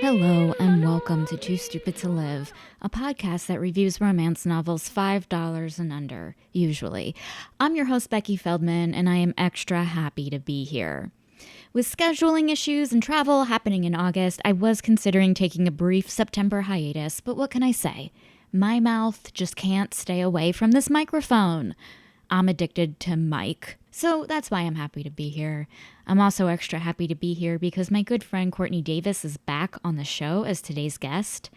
Hello and welcome to Too Stupid to Live, a podcast that reviews romance novels $5 and under, usually. I'm your host, Becky Feldman, and I am extra happy to be here. With scheduling issues and travel happening in August, I was considering taking a brief September hiatus, but what can I say? My mouth just can't stay away from this microphone. I'm addicted to mic. So that's why I'm happy to be here. I'm also extra happy to be here because my good friend Courtney Davis is back on the show as today's guest.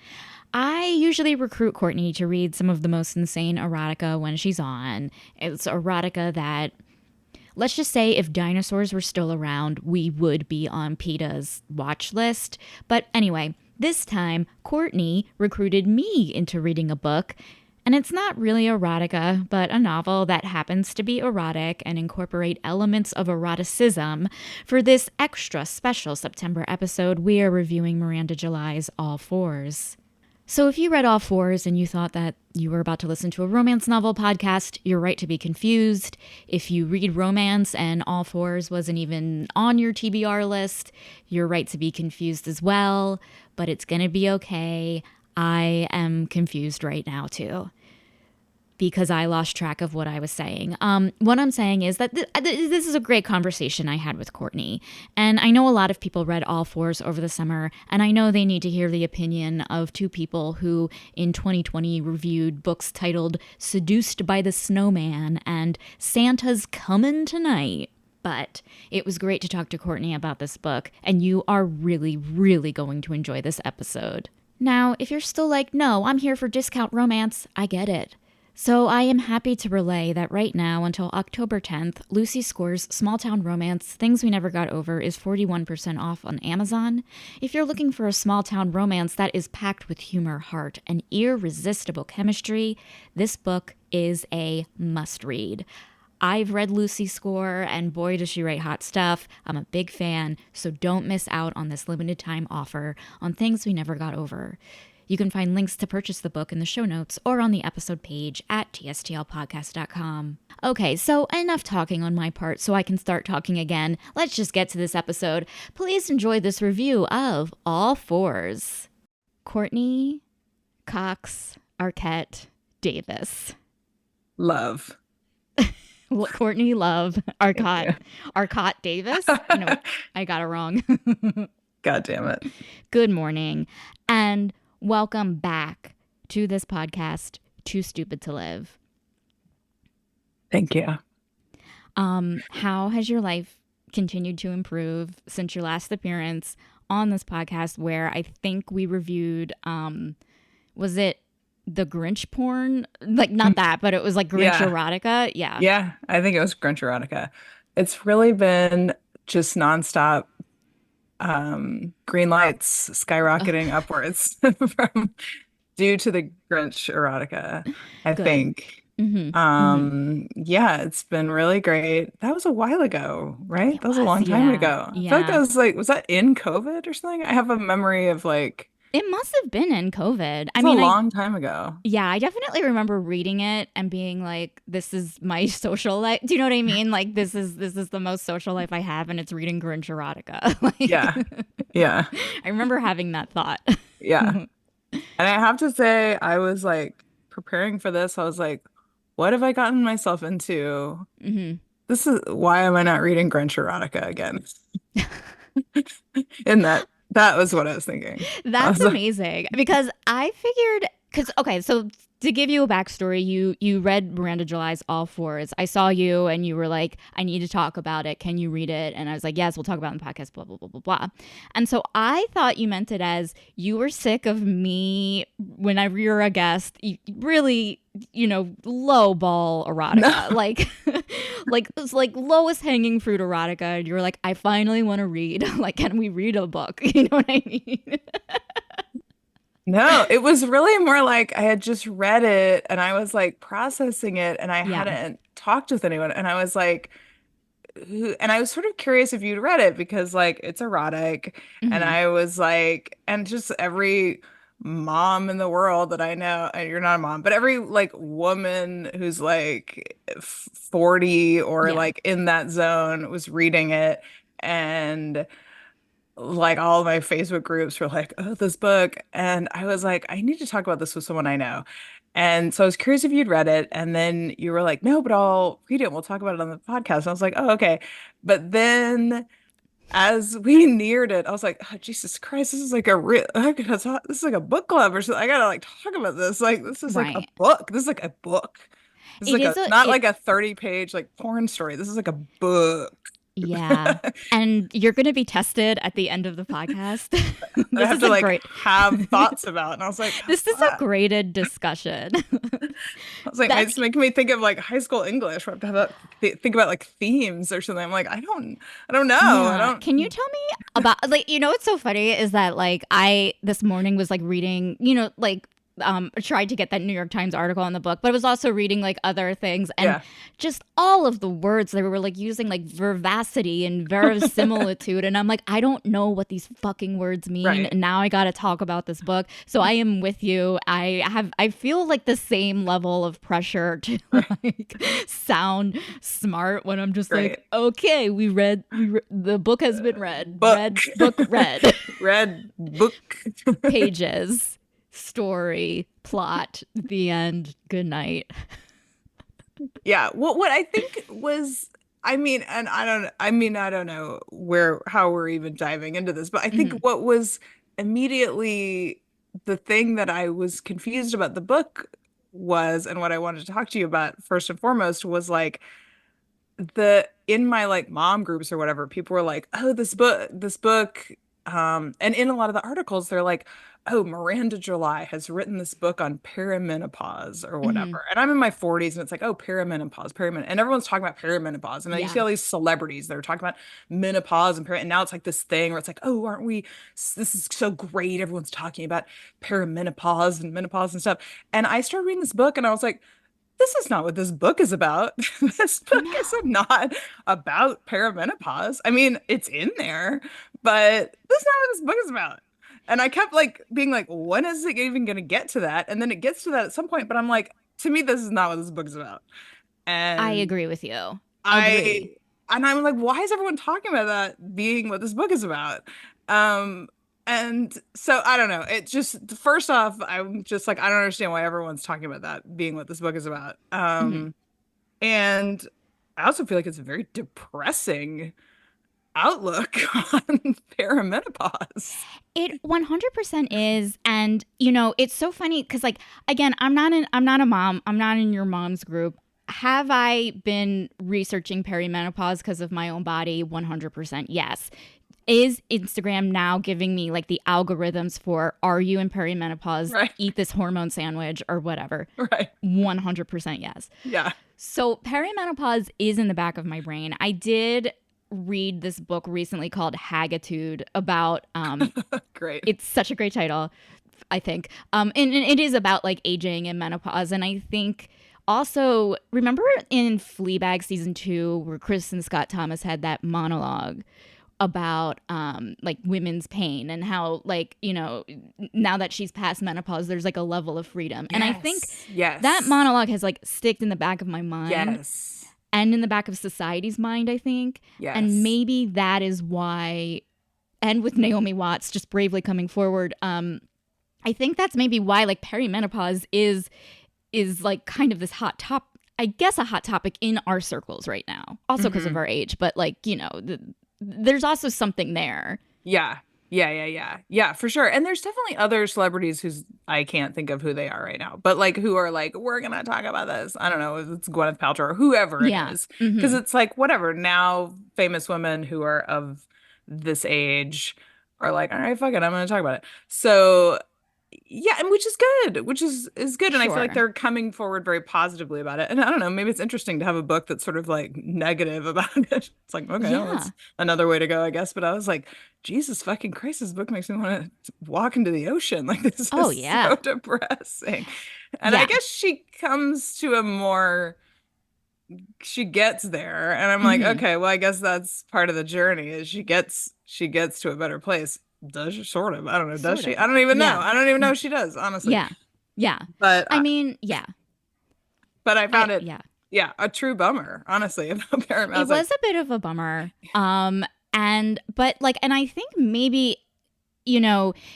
I usually recruit Courtney to read some of the most insane erotica when she's on. It's erotica that, let's just say, if dinosaurs were still around, we would be on PETA's watch list. But anyway, this time, Courtney recruited me into reading a book. And it's not really erotica, but a novel that happens to be erotic and incorporate elements of eroticism. For this extra special September episode, we are reviewing Miranda July's All Fours. So if you read All Fours and you thought that you were about to listen to a romance novel podcast, you're right to be confused. If you read romance and All Fours wasn't even on your TBR list, you're right to be confused as well. But it's gonna be okay. I am confused right now too, because I lost track of what I was saying. What I'm saying is that this is a great conversation I had with Courtney. And I know a lot of people read All Fours over the summer, and I know they need to hear the opinion of two people who in 2020 reviewed books titled Seduced by the Snowman and Santa's Comin' Tonight. But it was great to talk to Courtney about this book, and you are really, really going to enjoy this episode. Now, if you're still like, no, I'm here for discount romance, I get it. So I am happy to relay that right now until October 10th, Lucy Score's Small Town Romance, Things We Never Got Over is 41% off on Amazon. If you're looking for a small town romance that is packed with humor, heart, and irresistible chemistry, this book is a must-read. I've read Lucy Score, and boy does she write hot stuff. I'm a big fan, so don't miss out on this limited time offer on Things We Never Got Over. You can find links to purchase the book in the show notes or on the episode page at tstlpodcast.com. Okay, so enough talking on my part so I can start talking again. Let's just get to this episode. Please enjoy this review of All Fours. Courtney Cox Arquette Davis. Love. Courtney Love Arcott Davis. No, I got it wrong. God damn it. Good morning and welcome back to this podcast, Too Stupid to Live. Thank you. How has your life continued to improve since your last appearance on this podcast, where I think we reviewed, was it the Grinch porn? Like, not that, but it was like Grinch erotica. Yeah. Yeah, I think it was Grinch erotica. It's really been just nonstop green lights skyrocketing upwards from due to the Grinch erotica, I Good. think. Yeah, it's been really great. That was a while ago, right? That was a long time ago. I feel like that was that in COVID or something? I have a memory of like It must have been in COVID. a long time ago. Yeah, I definitely remember reading it and being like, this is my social life. Do you know what I mean? Like, this is the most social life I have, and it's reading Grinch erotica. Like, Yeah. I remember having that thought. Yeah. And I have to say, I was like preparing for this. I was like, what have I gotten myself into? This is why am I not reading Grinch erotica again? And that was what I was thinking. That's amazing. Because I figured, okay, so to give you a backstory, you read Miranda July's All Fours. I saw you and you were like, I need to talk about it. Can you read it? And I was like, yes, we'll talk about it in the podcast, blah, blah, blah, blah, blah. And so I thought you meant it as you were sick of me whenever you're a guest, really, low ball erotica. No. Like it's like lowest hanging fruit erotica. And you're like, I finally want to read. Like, can we read a book? You know what I mean? No, it was really more like I had just read it and I was like processing it and I hadn't talked with anyone. And I was like, and I was sort of curious if you'd read it because like it's erotic. And I was like, and just every mom in the world that I know, and you're not a mom, but every like woman who's like 40 or like in that zone was reading it. And like all my Facebook groups were like, oh, this book. And I was like, I need to talk about this with someone I know. And so I was curious if you'd read it. And then you were like, no, but I'll read it. We'll talk about it on the podcast. And I was like, oh, okay. But then as we neared it, I was like, oh, Jesus Christ, this is like a real, this is like a book club or something. I gotta like talk about this. Like, this is like a Right. book. This is like a book. This is It like a, is a not it like a 30-page like porn story. This is like a book. Yeah. And you're going to be tested at the end of the podcast. I This have is to a like great have thoughts about. And I was like, This is a fuck. graded discussion. I was like, Beck, it's making me think of like high school English where I have to have think about like themes or something. I'm like, I don't know. I yeah. Can you don't. tell me about like what's so funny is that like I this morning was like reading, like tried to get that New York Times article on the book, but I was also reading like other things and Yeah, just all of the words they were like using like veracity and verisimilitude and I'm like I don't know what these fucking words mean right. and now I got to talk about this book. So I am with you. I feel like the same level of pressure to Right. like sound smart when I'm just like Great. okay, the book has been read. Book. Read. Read book. Pages, story, plot, the end, good night. Yeah. What I think was, I mean, and I don't know where how we're even diving into this, but I think Hmm. what was immediately the thing that I was confused about the book was, and what I wanted to talk to you about first and foremost was like the in my like mom groups or whatever, people were like, "Oh, this book," and in a lot of the articles, they're like, "Oh, Miranda July has written this book on perimenopause or Hmm. whatever," and I'm in my 40s, and it's like, "Oh, perimenopause, perimenopause," and everyone's talking about perimenopause, and then you see Yeah. all these celebrities that are talking about menopause and and now it's like this thing where it's like, "Oh, aren't we? This is so great. Everyone's talking about perimenopause and menopause and stuff," and I started reading this book, and I was like, this is not what this book is about. This book is No. not about perimenopause. I mean, it's in there, but that's not what this book is about. And I kept like being like, when is it even going to get to that? And then it gets to that at some point, but I'm like, to me, this is not what this book is about. I And agree with you. I Agree. and I'm like, why is everyone talking about that being what this book is about? Um, and so I don't know. It just first off, I'm just like, I don't understand why everyone's talking about that being what this book is about. Hmm. And I also feel like it's a very depressing outlook on perimenopause. It 100% is. And, it's so funny because, like, again, I'm not a mom. I'm not in your mom's group. Have I been researching perimenopause because of my own body? 100% yes. Is Instagram now giving me like the algorithms for are you in perimenopause? Right. Eat this hormone sandwich or whatever. Right. 100% yes. Yeah. So perimenopause is in the back of my brain. I did read this book recently called Haggitude about Great. it's such a great title, I think. And it is about like aging and menopause. And I think also remember in Fleabag season 2 where Kristen Scott Thomas had that monologue about like women's pain and how like now that she's past menopause there's like a level of freedom and I think Yes. that Yes. monologue has like sticked in the back of my mind Yes. and in the back of society's mind, I think. And Yes. maybe that is why, and with Naomi Watts just bravely coming forward, I think that's maybe why like perimenopause is like kind of this hot top. I guess a hot topic in our circles right now, also because of Hmm. our age. But like there's also something there. Yeah. Yeah, for sure. And there's definitely other celebrities who's I can't think of who they are right now, but like who are like, we're gonna talk about this. I don't know, if it's Gwyneth Paltrow or whoever it Yeah. is. Because Hmm. it's like whatever. Now famous women who are of this age are like, all right, fuck it, I'm gonna talk about it. So yeah, and which is good, which is good. And I feel like Sure. they're coming forward very positively about it. And I don't know, maybe it's interesting to have a book that's sort of like negative about it. It's like, okay, well, Yeah. that's another way to go, I guess. But I was like, Jesus fucking Christ, this book makes me want to walk into the ocean. Like this Oh is yeah. so depressing. And I Yeah. guess she comes to a more she gets there. And I'm like, Hmm. okay, well, I guess that's part of the journey is she gets to a better place. Does she? Sort of. I don't know. Does Sort she? of. I don't even know. Yeah. I don't even know if she does, honestly. Yeah. Yeah. But I mean, yeah. but I found it, Yeah. yeah, a true bummer, honestly, about Paramount. I It was like, was a bit of a bummer. and I think maybe,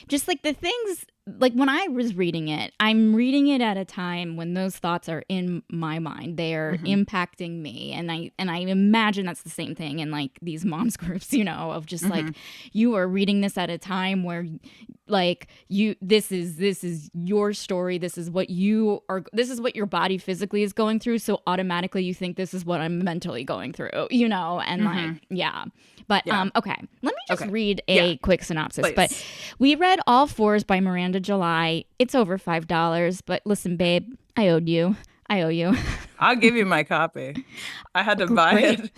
just like the things, like when I was reading it, I'm reading it at a time when those thoughts are in my mind. They are impacting me. And I imagine that's the same thing in like these moms groups, of just like, you are reading this at a time where like this is your story. This is what your body physically is going through. So automatically you think this is what I'm mentally going through, and like, yeah. But okay, let me just read a quick synopsis. Please. But we read All Fours by Miranda July. It's over $5. But listen, babe, I owe you. I'll give you my copy. I had to buy it.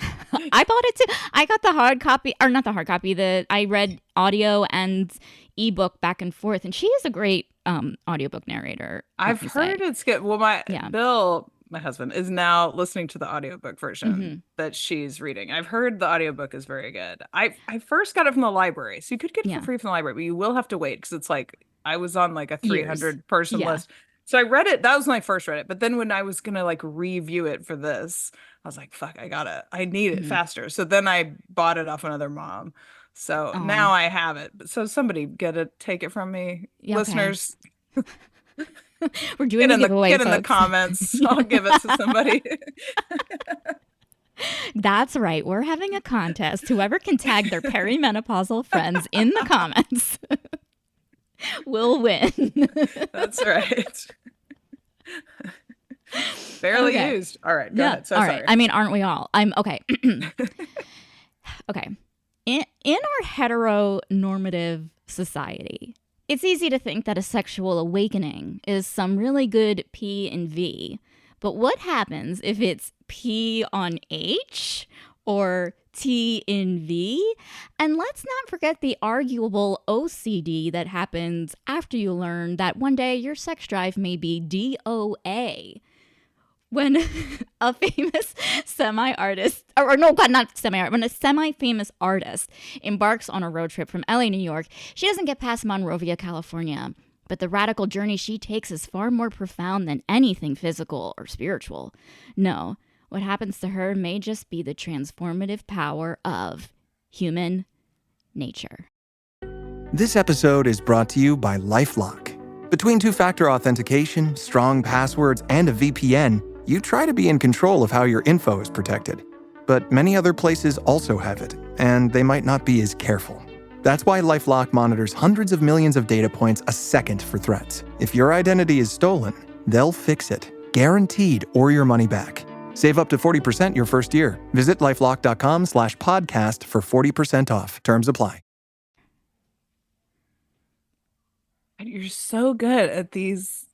I bought it too. I got the hard copy, or not the hard copy. I read audio and ebook back and forth, and she is a great audiobook narrator. I've heard it's good. Well, Bill, my husband, is now listening to the audiobook version that she's reading. I've heard the audiobook is very good. I first got it from the library, so you could get it for free from the library, but you will have to wait because it's like I was on like a 300 person list. So I read it. That was when I first read it. But then when I was gonna like review it for this, I was like, "Fuck, I need it faster." So then I bought it off another mom. So now I have it. So somebody take it from me, listeners. We're doing a giveaway. Get in the comments. I'll give it to somebody. That's right. We're having a contest. Whoever can tag their perimenopausal friends in the comments will win. That's right. Barely used. All right. Go ahead. So all sorry. right. I mean, aren't we all? I'm okay. Okay. In our heteronormative society, it's easy to think that a sexual awakening is some really good P and V. But what happens if it's P on H or T in V? And let's not forget the arguable OCD that happens after you learn that one day your sex drive may be DOA. When a famous semi-artist, when a semi-famous artist embarks on a road trip from LA, New York, she doesn't get past Monrovia, California. But the radical journey she takes is far more profound than anything physical or spiritual. No, what happens to her may just be the transformative power of human nature. This episode is brought to you by LifeLock. Between two-factor authentication, strong passwords, and a VPN, you try to be in control of how your info is protected. But many other places also have it, and they might not be as careful. That's why LifeLock monitors hundreds of millions of data points a second for threats. If your identity is stolen, they'll fix it, guaranteed, or your money back. Save up to 40% your first year. Visit lifelock.com/podcast for 40% off. Terms apply. You're so good at these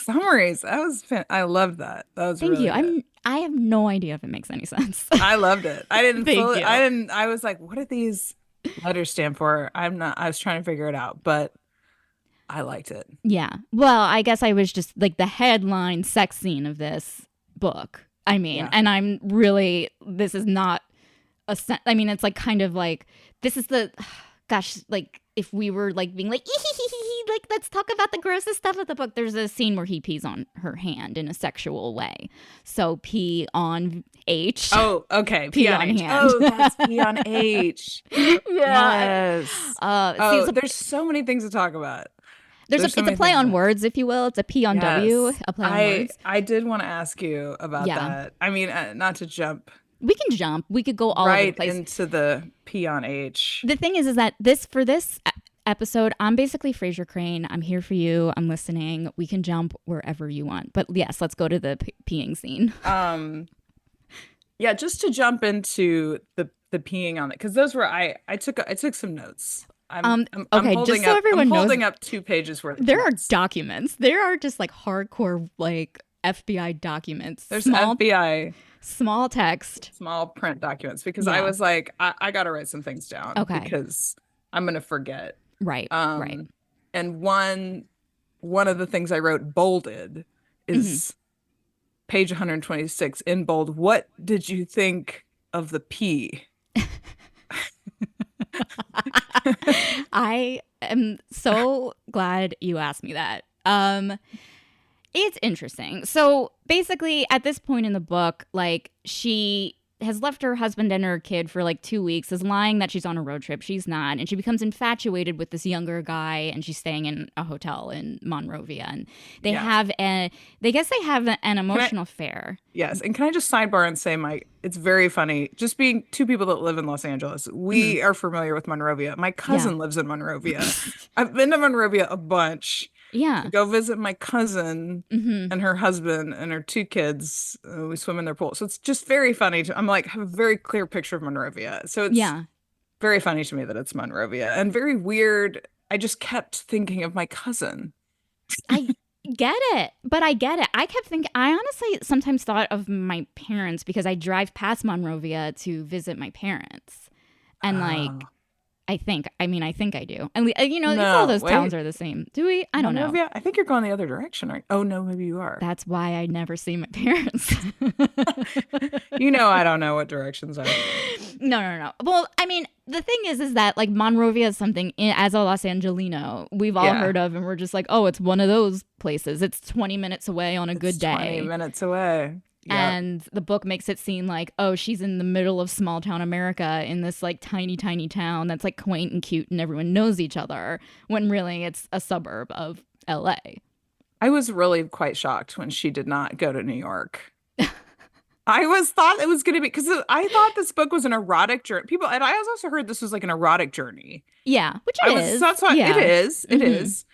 summaries. I loved that. That was Thank really you. good. I have no idea if it makes any sense. I loved it. I didn't Thank you. I was like, what do these letters stand for? I was trying to figure it out, but I liked it. Yeah. Well, I guess I was just like the headline sex scene of this book. I mean, and I'm really, this is not it's like kind of like, this is the, gosh, like if we were like being like, like, let's talk about the grossest stuff of the book. There's a scene where he pees on her hand in a sexual way. So P on H. Oh, okay. P on H. hand. Oh, that's P on H. Yes. There's so many things to talk about. It's a play on words, if you will. It's a P on W, a play on words. I did want to ask you about that. I mean, not to jump. We can jump. We could go all over the place. Into the P on H. The thing is that for this episode, I'm basically Fraser Crane. I'm here for you. I'm listening. We can jump wherever you want. But yes, let's go to the peeing scene. Yeah, just to jump into the peeing on it, because those were I took some notes. I'm just so everyone knows, holding up 2 pages worth of there notes. Are documents. There are just like hardcore like FBI documents. There's FBI. Small text. Small print documents, because I was like, I got to write some things down. Okay. Because I'm going to forget. Right. Right. And one of the things I wrote bolded is page 126 in bold. What did you think of the P? I am so glad you asked me that. It's interesting. So basically, at this point in the book, like she has left her husband and her kid for like 2 weeks, is lying that she's on a road trip. She's not. And she becomes infatuated with this younger guy, and she's staying in a hotel in Monrovia. And they have they guess they have an emotional affair. Yes. And can I just sidebar and say, Mike, it's very funny. Just being two people that live in Los Angeles, we are familiar with Monrovia. My cousin lives in Monrovia. I've been to Monrovia a bunch. Yeah. To go visit my cousin and her husband and her two kids. We swim in their pool. So it's just very funny. I'm like, have a very clear picture of Monrovia. So it's very funny to me that it's Monrovia, and very weird. I just kept thinking of my cousin. I get it, but I get it. I kept thinking, I honestly sometimes thought of my parents because I drive past Monrovia to visit my parents. And like, I think I do. And all those towns are the same. Do we? I don't know. I think you're going the other direction, right? Oh no, maybe you are. That's why I never see my parents. I don't know what directions are. No. Well, I mean, the thing is that like Monrovia is something as a Los Angelino we've all heard of, and we're just like, oh, it's one of those places. It's 20 minutes away on a good day. 20 minutes away. Yep. And the book makes it seem like, oh, she's in the middle of small town America in this like tiny town that's like quaint and cute and everyone knows each other, when really it's a suburb of LA. I was really quite shocked when she did not go to New York. I thought it was going to be, because I thought this book was an erotic journey. And I also heard this was like an erotic journey. Yeah, which it is. That's why it is. It is.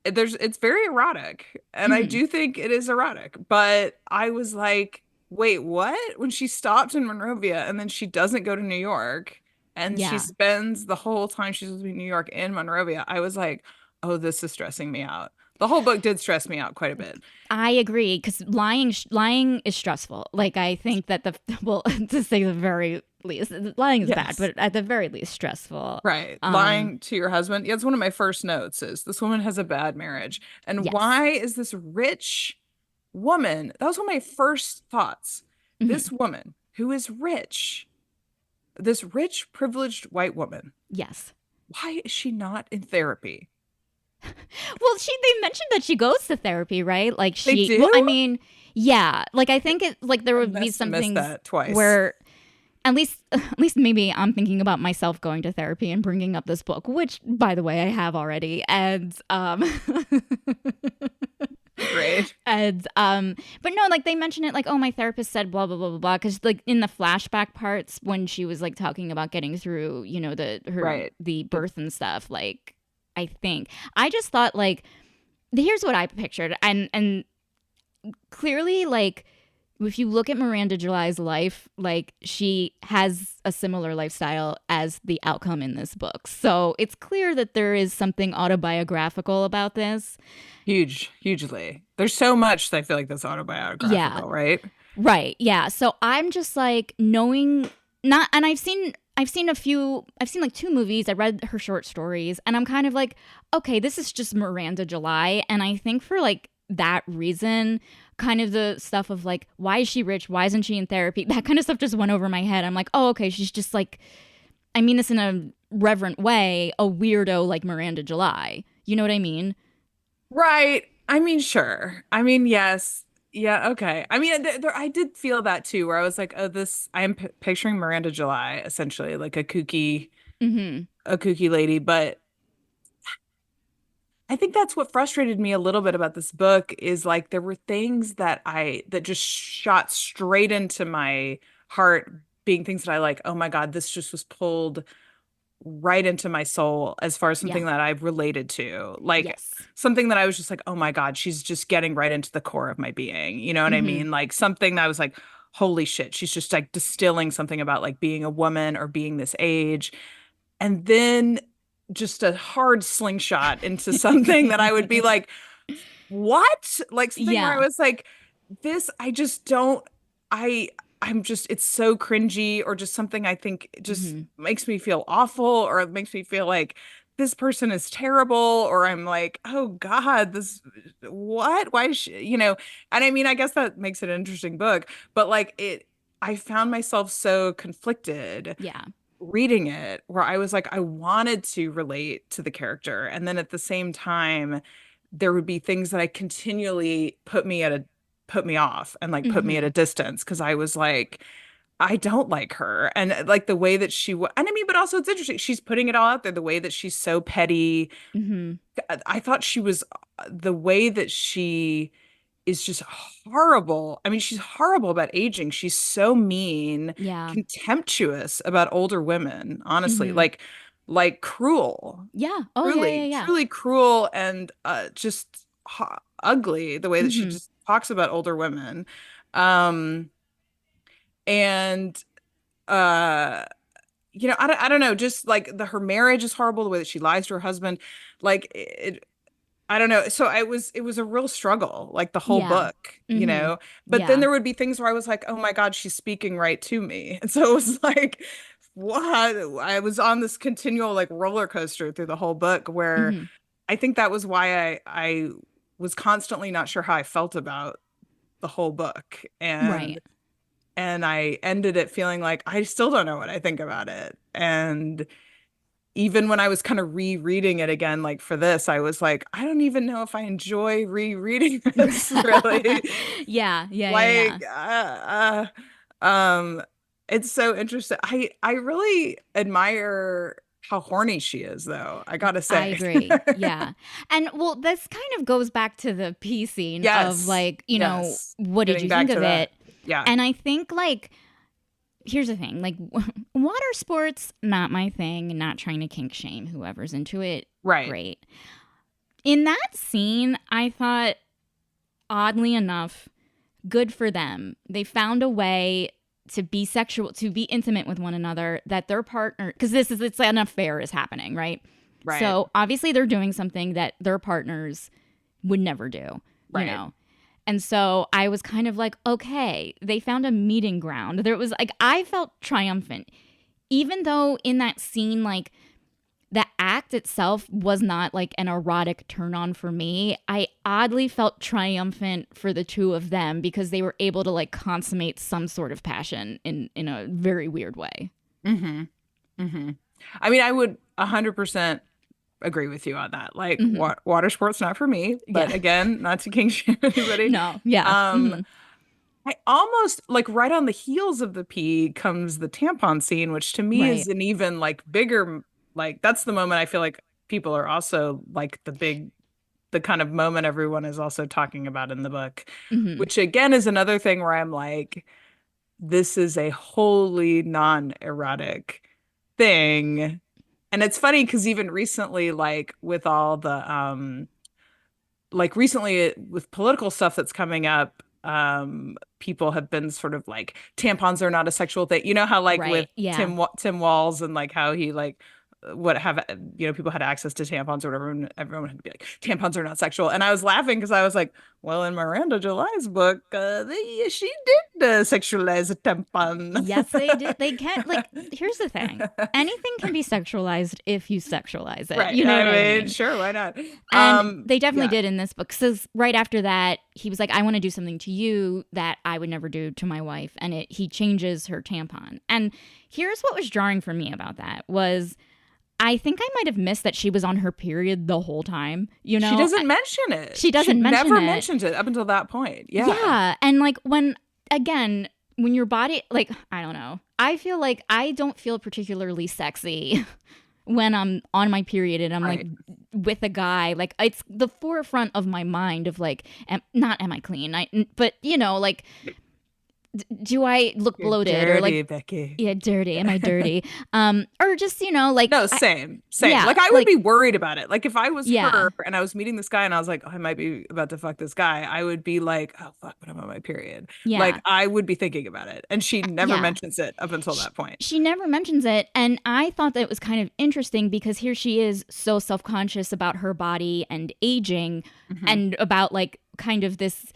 It's very erotic, and I do think it is erotic, but I was like, wait, what? When she stopped in Monrovia and then she doesn't go to New York, and she spends the whole time she's supposed to be in New York in Monrovia, I was like, oh, this is stressing me out. The whole book did stress me out quite a bit. I agree, because lying is stressful. Like, I think that to say the very least, lying is bad, but at the very least stressful. Right. Lying to your husband. Yeah, it's one of my first notes is this woman has a bad marriage. And why is this rich woman? That was one of my first thoughts. This woman who is rich, this rich, privileged white woman. Yes. Why is she not in therapy? Well, they mentioned that she goes to therapy, right? Like they do? Well, I mean, yeah. Like I think it like there would be something twice where at least maybe I'm thinking about myself going to therapy and bringing up this book, which by the way I have already, and great. And but no, like they mention it like, oh, my therapist said blah blah blah blah blah, because like in the flashback parts when she was like talking about getting through the birth and stuff, like I just thought like, here's what I pictured, and clearly like if you look at Miranda July's life, like she has a similar lifestyle as the outcome in this book. So it's clear that there is something autobiographical about this. Hugely. There's so much that I feel like that's autobiographical, right? Right. Yeah. So I'm just like and I've seen like 2 movies. I read her short stories, and I'm kind of like, okay, this is just Miranda July. And I think for like that reason, kind of the stuff of like, why is she rich? Why isn't she in therapy? That kind of stuff just went over my head. I'm like, oh, okay, she's just like, I mean this in a reverent way, a weirdo like Miranda July. You know what I mean? Right. I mean, sure. I mean, yes. Yeah, okay. I mean, I did feel that too, where I was like, oh, I'm picturing Miranda July, essentially, like a kooky lady. But I think that's what frustrated me a little bit about this book is like there were things that just shot straight into my heart, being things that I like, oh my God, this just was pulled right into my soul as far as something that I've related to, like something that I was just like, oh my God, she's just getting right into the core of my being. You know what I mean? Like something that I was like, holy shit, she's just like distilling something about like being a woman or being this age. And then just a hard slingshot into something that I would be like, what? Like something where I was like, it's so cringy, or just something I think just makes me feel awful, or it makes me feel like this person is terrible, or I'm like, oh God, why is she, and I mean, I guess that makes it an interesting book, but like I found myself so conflicted reading it, where I was like, I wanted to relate to the character. And then at the same time, there would be things that I continually put me at a put me off and like put me at a distance because I was like, I don't like her. And like the way that and I mean, but also it's interesting. She's putting it all out there, the way that she's so petty. Mm-hmm. I thought she was the way that she is just horrible. I mean, she's horrible about aging. She's so mean, Yeah. contemptuous about older women, honestly. Mm-hmm. Like cruel. Yeah. Oh, Truly, yeah. truly cruel and just ugly the way that she Mm-hmm. just talks about older women. And uh I don't know, just like her marriage is horrible, the way that she lies to her husband. Like I don't know. So it was a real struggle, like the whole Yeah. book, Mm-hmm. But then Yeah. there would be things where I was like, oh my God, she's speaking right to me. And so it was like, what? I was on this continual like roller coaster through the whole book where Mm-hmm. I think that was why I was constantly not sure how I felt about the whole book. Right. And I ended it feeling like I still don't know what I think about it. And even when I was kind of rereading it again, like for this, I was like, I don't even know if I enjoy rereading this really. Yeah. Like, it's so interesting. I really admire how horny she is, though. I gotta I say. agree. Yeah. And well, this kind of goes back to the pee scene of Yes. like, Yes. what did Getting you back think to of that. it? Yeah. And I think like, here's the thing, like water sports, not my thing, not trying to kink shame whoever's into it. Right. Great. In that scene, I thought, oddly enough, good for them. They found a way to be sexual, to be intimate with one another, that their partner, because it's an affair is happening, right? Right. So obviously they're doing something that their partners would never do, Right. And so I was kind of like, okay, they found a meeting ground. There was like, I felt triumphant, even though in that scene, like the act itself was not like an erotic turn on for me. I oddly felt triumphant for the two of them because they were able to like consummate some sort of passion in a very weird way. Mm-hmm. Mm-hmm. I mean, I would 100% agree with you on that. Like water sports, not for me, but again, not to kink shame anybody. No. Yeah. I almost like right on the heels of the pee comes the tampon scene, which to me is Right. an even like bigger, like that's the moment I feel like people are also like the kind of moment everyone is also talking about in the book, which again is another thing where I'm like, this is a wholly non-erotic thing. And it's funny because even recently, like with all the like recently with political stuff that's coming up, people have been sort of like tampons are not a sexual thing. You know how like Right. with Yeah. Tim Walz and like how he like would have people had access to tampons or whatever, and everyone had to be like tampons are not sexual. And I was laughing because I was like, well, in Miranda July's book, she did sexualize a tampon. Yes, they did. They can't, like, here's the thing. Anything can be sexualized if you sexualize it. Right. You know what I mean? Sure, why not? And they definitely did in this book. Because right after that, he was like, I want to do something to you that I would never do to my wife. And he changes her tampon. And here's what was jarring for me about that was I think I might have missed that she was on her period the whole time. She doesn't mention it. She doesn't mention never it. mentions it up until that point. Yeah. Yeah. And like when your body, like, I don't know. I feel like I don't feel particularly sexy when I'm on my period and I'm like with a guy. Like it's the forefront of my mind of like, am I clean? But like, do I look bloated dirty, or like Becky? Yeah, dirty. Am I dirty? Or just like no, same. Yeah, like I would be worried about it. Like if I was Yeah. her and I was meeting this guy and I was like, oh, I might be about to fuck this guy, I would be like, oh fuck, but I'm on my period. Yeah. Like I would be thinking about it, and she never Yeah. mentions it up until that point. She never mentions it, and I thought that it was kind of interesting because here she is so self-conscious about her body and aging, and about like kind of this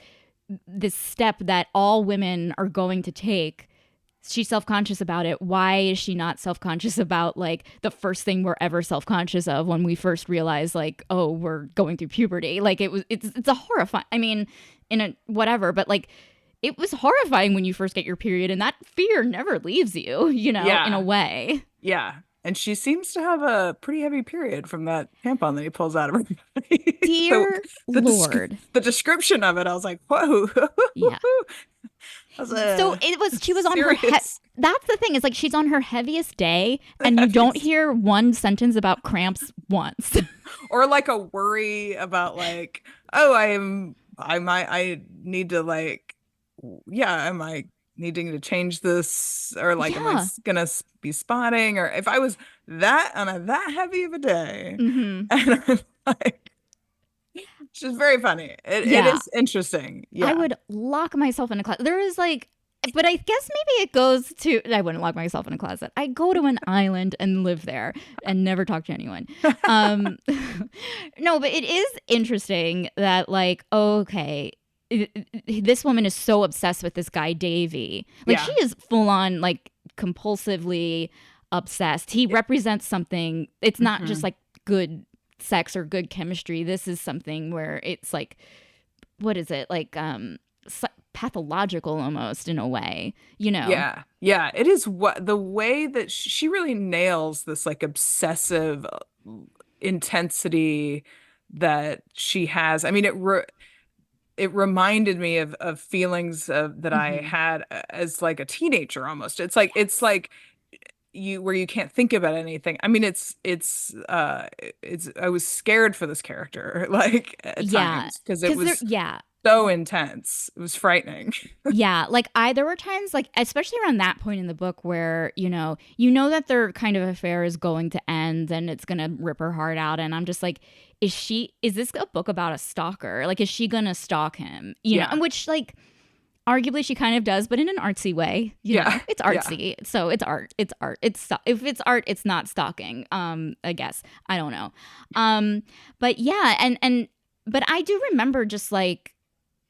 step that all women are going to take. She's self-conscious about it. Why is she not self-conscious about like the first thing we're ever self-conscious of when we first realize like, oh, we're going through puberty? Like it's a horrifying, I mean, in a whatever, but like it was horrifying when you first get your period, and that fear never leaves you, in a way. Yeah. And she seems to have a pretty heavy period from that tampon that he pulls out of her body. So Dear the Lord. the description of it, I was like, whoa. Yeah. That's So a she was on her serious. that's the thing, is like she's on her heaviest day and you don't hear one sentence about cramps once. Or like a worry about like, oh, I need to like, yeah, am I needing to change this, or like am I Yeah. gonna be spotting, or if I was that on a that heavy of a day. Mm-hmm. And I'm like, it's just very funny. It Yeah. is interesting. I Yeah. would lock myself in a closet. There is like, but I guess maybe it goes to, I wouldn't lock myself in a closet. I go to an island and live there and never talk to anyone. Um, no, but it is interesting that, like, okay, this woman is so obsessed with this guy, Davy. Like, she Yeah. is full on, like, compulsively obsessed. He represents something, it's not just Mhm. like good sex or good chemistry. This is something where it's like, what is it, like pathological almost, in a way, you know. Yeah. Yeah. It is what the way that she really nails this like obsessive intensity that she has. I mean, it reminded me of feelings that I Hmm. had as like a teenager almost. It's Yes. like you where you can't think about anything. I mean, it's I was scared for this character like at Yeah, times because it because was yeah, so intense. It was frightening. yeah, like there were times, like especially around that point in the book, where you know that their kind of affair is going to end and it's gonna rip her heart out, and I'm just like, is this a book about a stalker? Like, is she gonna stalk him, Yeah. and which, like, arguably she kind of does, but in an artsy way. Yeah. It's Yeah. artsy, so it's art. It's art. If it's art, it's not stalking. I guess, I don't know. But yeah, and but I do remember just like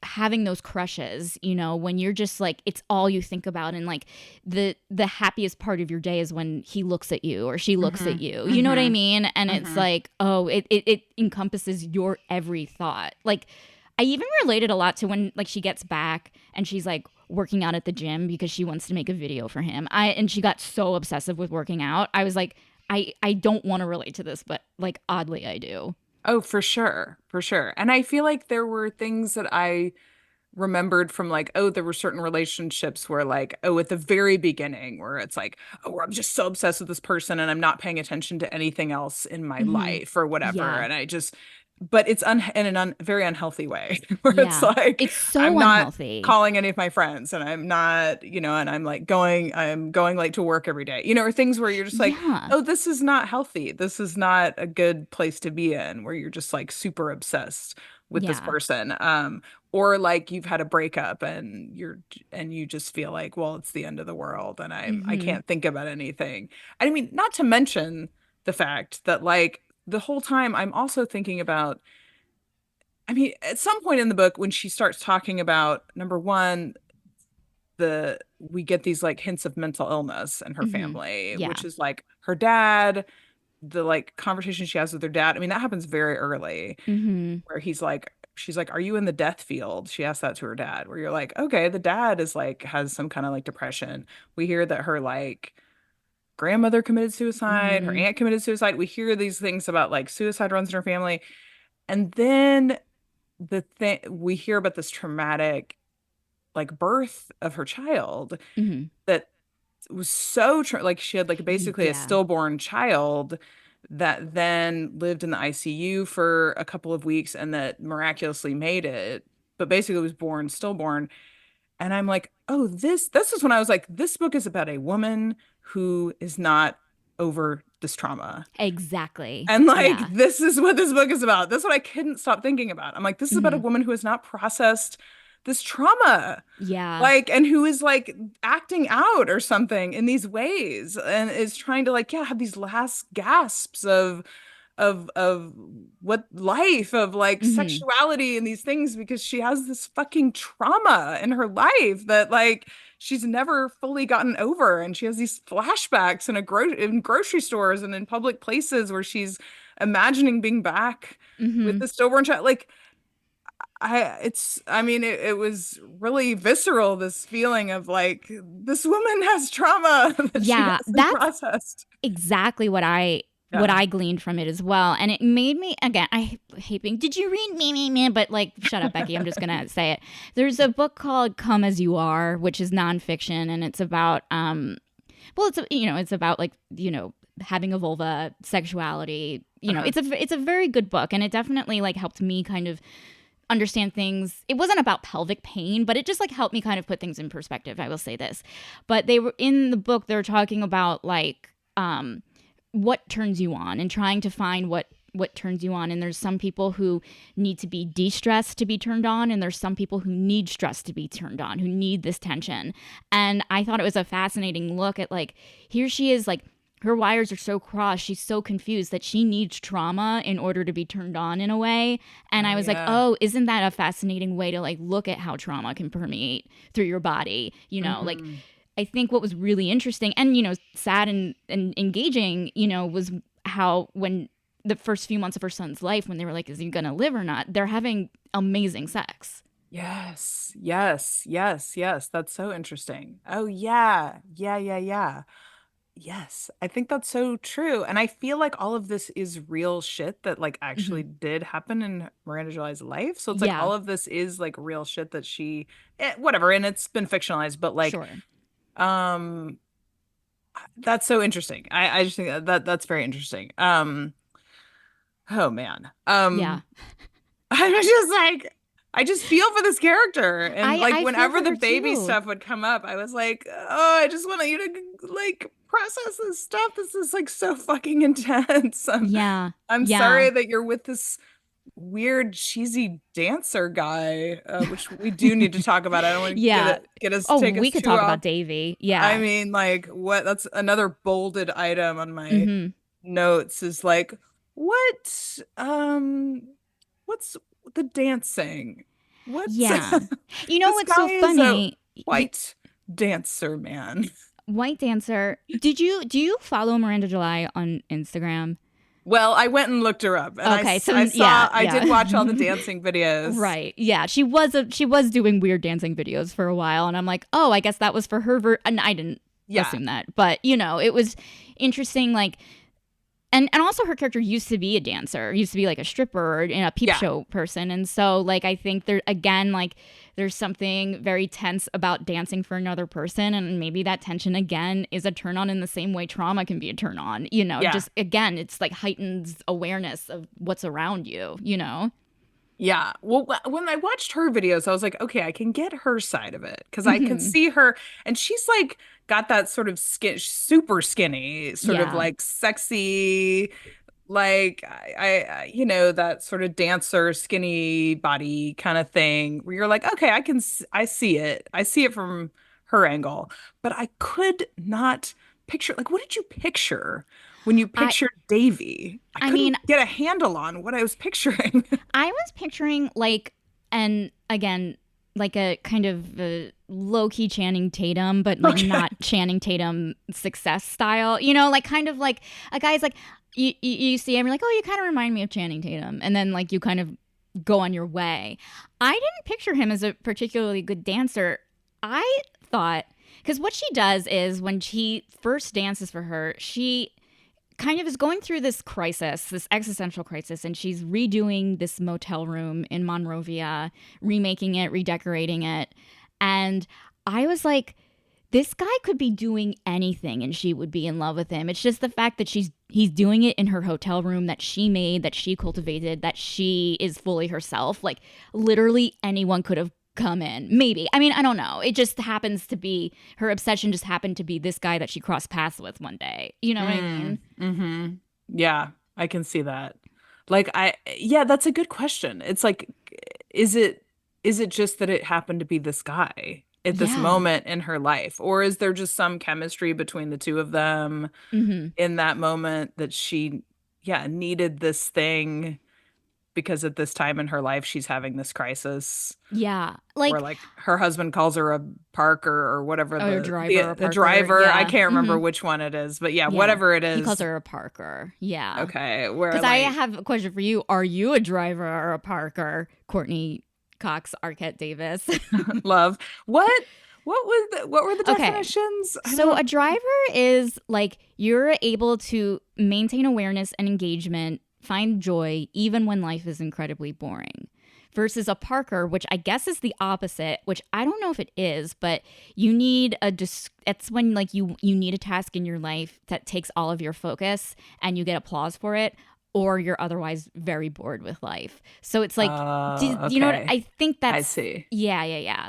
having those crushes, when you're just like, it's all you think about, and like the happiest part of your day is when he looks at you or she looks at Hmm. you. You know what I Hmm. mean? And it's Hmm. like, oh, it encompasses your every thought. Like, I even related a lot to when, like, she gets back and she's like working out at the gym because she wants to make a video for him. And she got so obsessive with working out. I was like, I don't want to relate to this, but like oddly I do. Oh, for sure. For sure. And I feel like there were things that I remembered from like, oh, there were certain relationships where like, oh, at the very beginning where it's like, oh, I'm just so obsessed with this person and I'm not paying attention to anything else in my Hmm. life or whatever. Yeah. And I just, but it's in an very unhealthy way where it's Yeah. like, It's so I'm not unhealthy. calling any of my friends and I'm not, and I'm going late to work every day, or things where you're just like, Yeah. oh, this is not healthy. This is not a good place to be in, where you're just like super obsessed with this Yeah. person. Or like you've had a breakup and you just feel like, well, it's the end of the world and I Hmm. can't think about anything. I mean, not to mention the fact that like the whole time I'm also thinking about, I mean, at some point in the book when she starts talking about, number one, the we get these like hints of mental illness in her Hmm. family, Yeah. which is like her dad, the like conversation she has with her dad. I mean, that happens very early Hmm. where she's like, are you in the death field? She asked that to her dad, where you're like, okay, the dad is like, has some kind of like depression. We hear that her like grandmother committed suicide, her Hmm. aunt committed suicide. We hear these things about like suicide runs in her family. And then the thing we hear about this traumatic like birth of her child Hmm. that was so like she had like basically a Yeah. stillborn child that then lived in the ICU for a couple of weeks and that miraculously made it, but basically was born stillborn. And I'm like, oh, this is when I was like, this book is about a woman who is not over this trauma. Exactly. And like, Yeah. this is what this book is about. That's what I couldn't stop thinking about. I'm like, this is about a Hmm. woman who has not processed this trauma, Yeah. like, and who is like acting out or something in these ways and is trying to like, yeah, have these last gasps of what life of like Hmm. sexuality and these things because she has this fucking trauma in her life that like she's never fully gotten over, and she has these flashbacks in grocery stores and in public places where she's imagining being back with Hmm. the stillborn child. Like it was really visceral, this feeling of like, this woman has trauma that she Yeah, hasn't that's processed. exactly what Yeah. I gleaned from it as well. And it made me, again, I hate being, did you read me? But like, shut up, Becky. I'm just going to say it. There's a book called Come As You Are, which is nonfiction. And it's about, well, it's about like, having a vulva, sexuality, Uh-huh. it's a very good book. And it definitely like helped me kind of understand things. It wasn't about pelvic pain, but it just like helped me kind of put things in perspective. I will say this. But they were in the book, they're talking about like, what turns you on and trying to find what turns you on. And there's some people who need to be de-stressed to be turned on, and there's some people who need stress to be turned on, who need this tension. And I thought it was a fascinating look at like, here she is, like her wires are so crossed, she's so confused that she needs trauma in order to be turned on in a way. And Oh, I was like, yeah. oh, isn't that a fascinating way to like look at how trauma can permeate through your body, like Mhm. I think what was really interesting and, sad and engaging, was how when the first few months of her son's life, when they were like, is he going to live or not? They're having amazing sex. Yes, yes, yes, yes. That's so interesting. Oh, yeah. Yeah, yeah, yeah. Yes, I think that's so true. And I feel like all of this is real shit that like Hmm. actually did happen in Miranda July's life. So it's like Yeah, all of this is like real shit that whatever, and it's been fictionalized, but like, sure. um, that's so interesting. I just think that's very interesting. Oh man. Yeah. I was just like, I just feel for this character. And like I feel whenever for the her baby too. stuff would come up, I was like, oh, I just want you to like process this stuff. This is like so fucking intense. Yeah. I'm Yeah. sorry that you're with this weird cheesy dancer guy, which we do need to talk about. I don't want to Yeah. get us Oh, take we us could too talk off. about Davy. I Yeah. mean, like what that's another bolded item on my Hmm. notes is like what what's the dancing? What Yeah. You know this what's so guy is a funny? white dancer man. White dancer. Do you follow Miranda July on Instagram? Well, I went and looked her up and Okay, so I yeah, saw I yeah. did watch all the dancing videos. Right. Yeah, she was doing weird dancing videos for a while, and I'm like, "Oh, I guess that was for her and I didn't Yeah. assume that. But, it was interesting like and also her character used to be a dancer, used to be like a stripper and a peep Yeah. show person. And so like I think there again like there's something very tense about dancing for another person, and maybe that tension again is a turn on in the same way trauma can be a turn on. Yeah. Just again it's like heightens awareness of what's around you. Yeah. Well, when I watched her videos, I was like, okay, I can get her side of it because I could Mhm. see her, and she's like got that sort of super skinny, sort of Yeah. like sexy, like that sort of dancer skinny body kind of thing where you're like, okay, I see it. I see it from her angle, but I could not picture like what did you picture when you I pictured Davy? I I mean, couldn't get a handle on what I was picturing. I was picturing like, and again, like a kind of low key Channing Tatum, but like Okay. not Channing Tatum success style. Like kind of like a guy's like you see him, you're like, oh, you kind of remind me of Channing Tatum, and then like you kind of go on your way. I didn't picture him as a particularly good dancer. I thought because what she does is when she first dances for her, she kind of is going through this crisis, this existential crisis, and she's redoing this motel room in Monrovia, remaking it, redecorating it. And I was like, this guy could be doing anything and she would be in love with him. It's just the fact that he's doing it in her hotel room that she made, that she cultivated, that she is fully herself. Like literally anyone could have come in. Maybe. I mean, I don't know. It just happens to be her obsession just happened to be this guy that she crossed paths with one day. You know what I mean? Mm-hmm. Yeah, I can see that. Yeah, that's a good question. It's like, is it just that it happened to be this guy at this Yeah. moment in her life? Or is there just some chemistry between the two of them Mhm. in that moment that she, yeah, needed this thing because at this time in her life she's having this crisis? Yeah. Or Like like her husband calls her a Parker or whatever or a the driver the or the Parker. driver. I Yeah. can't remember Mhm. which one it is, but yeah, Yeah. whatever it He calls is. her a Parker. Yeah. Okay, where Cuz I like have a question for you. Are you a driver or a Parker, Courtney Cox Arquette Davis. Love. What were the definitions? So a driver is like you're able to maintain awareness and engagement, find joy even when life is incredibly boring. Versus a parker, which I guess is the opposite, which I don't know if it is, but you need it's when like you need a task in your life that takes all of your focus and you get applause for it, or you're otherwise very bored with life. So it's like, you know what? I think that's... I see. Yeah.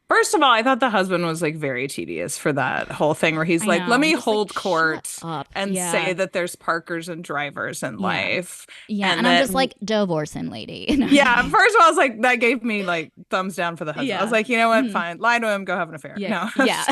First of all, I thought the husband was like very tedious for that whole thing where he's like, let me hold court and say that there's parkers and drivers in life. Yeah. And I'm just like, divorce him, lady. Yeah. First of all, I was like, that gave me like thumbs down for the husband. I was like, you know what? Fine. Lie to him. Go have an affair. Yeah. No. Yeah.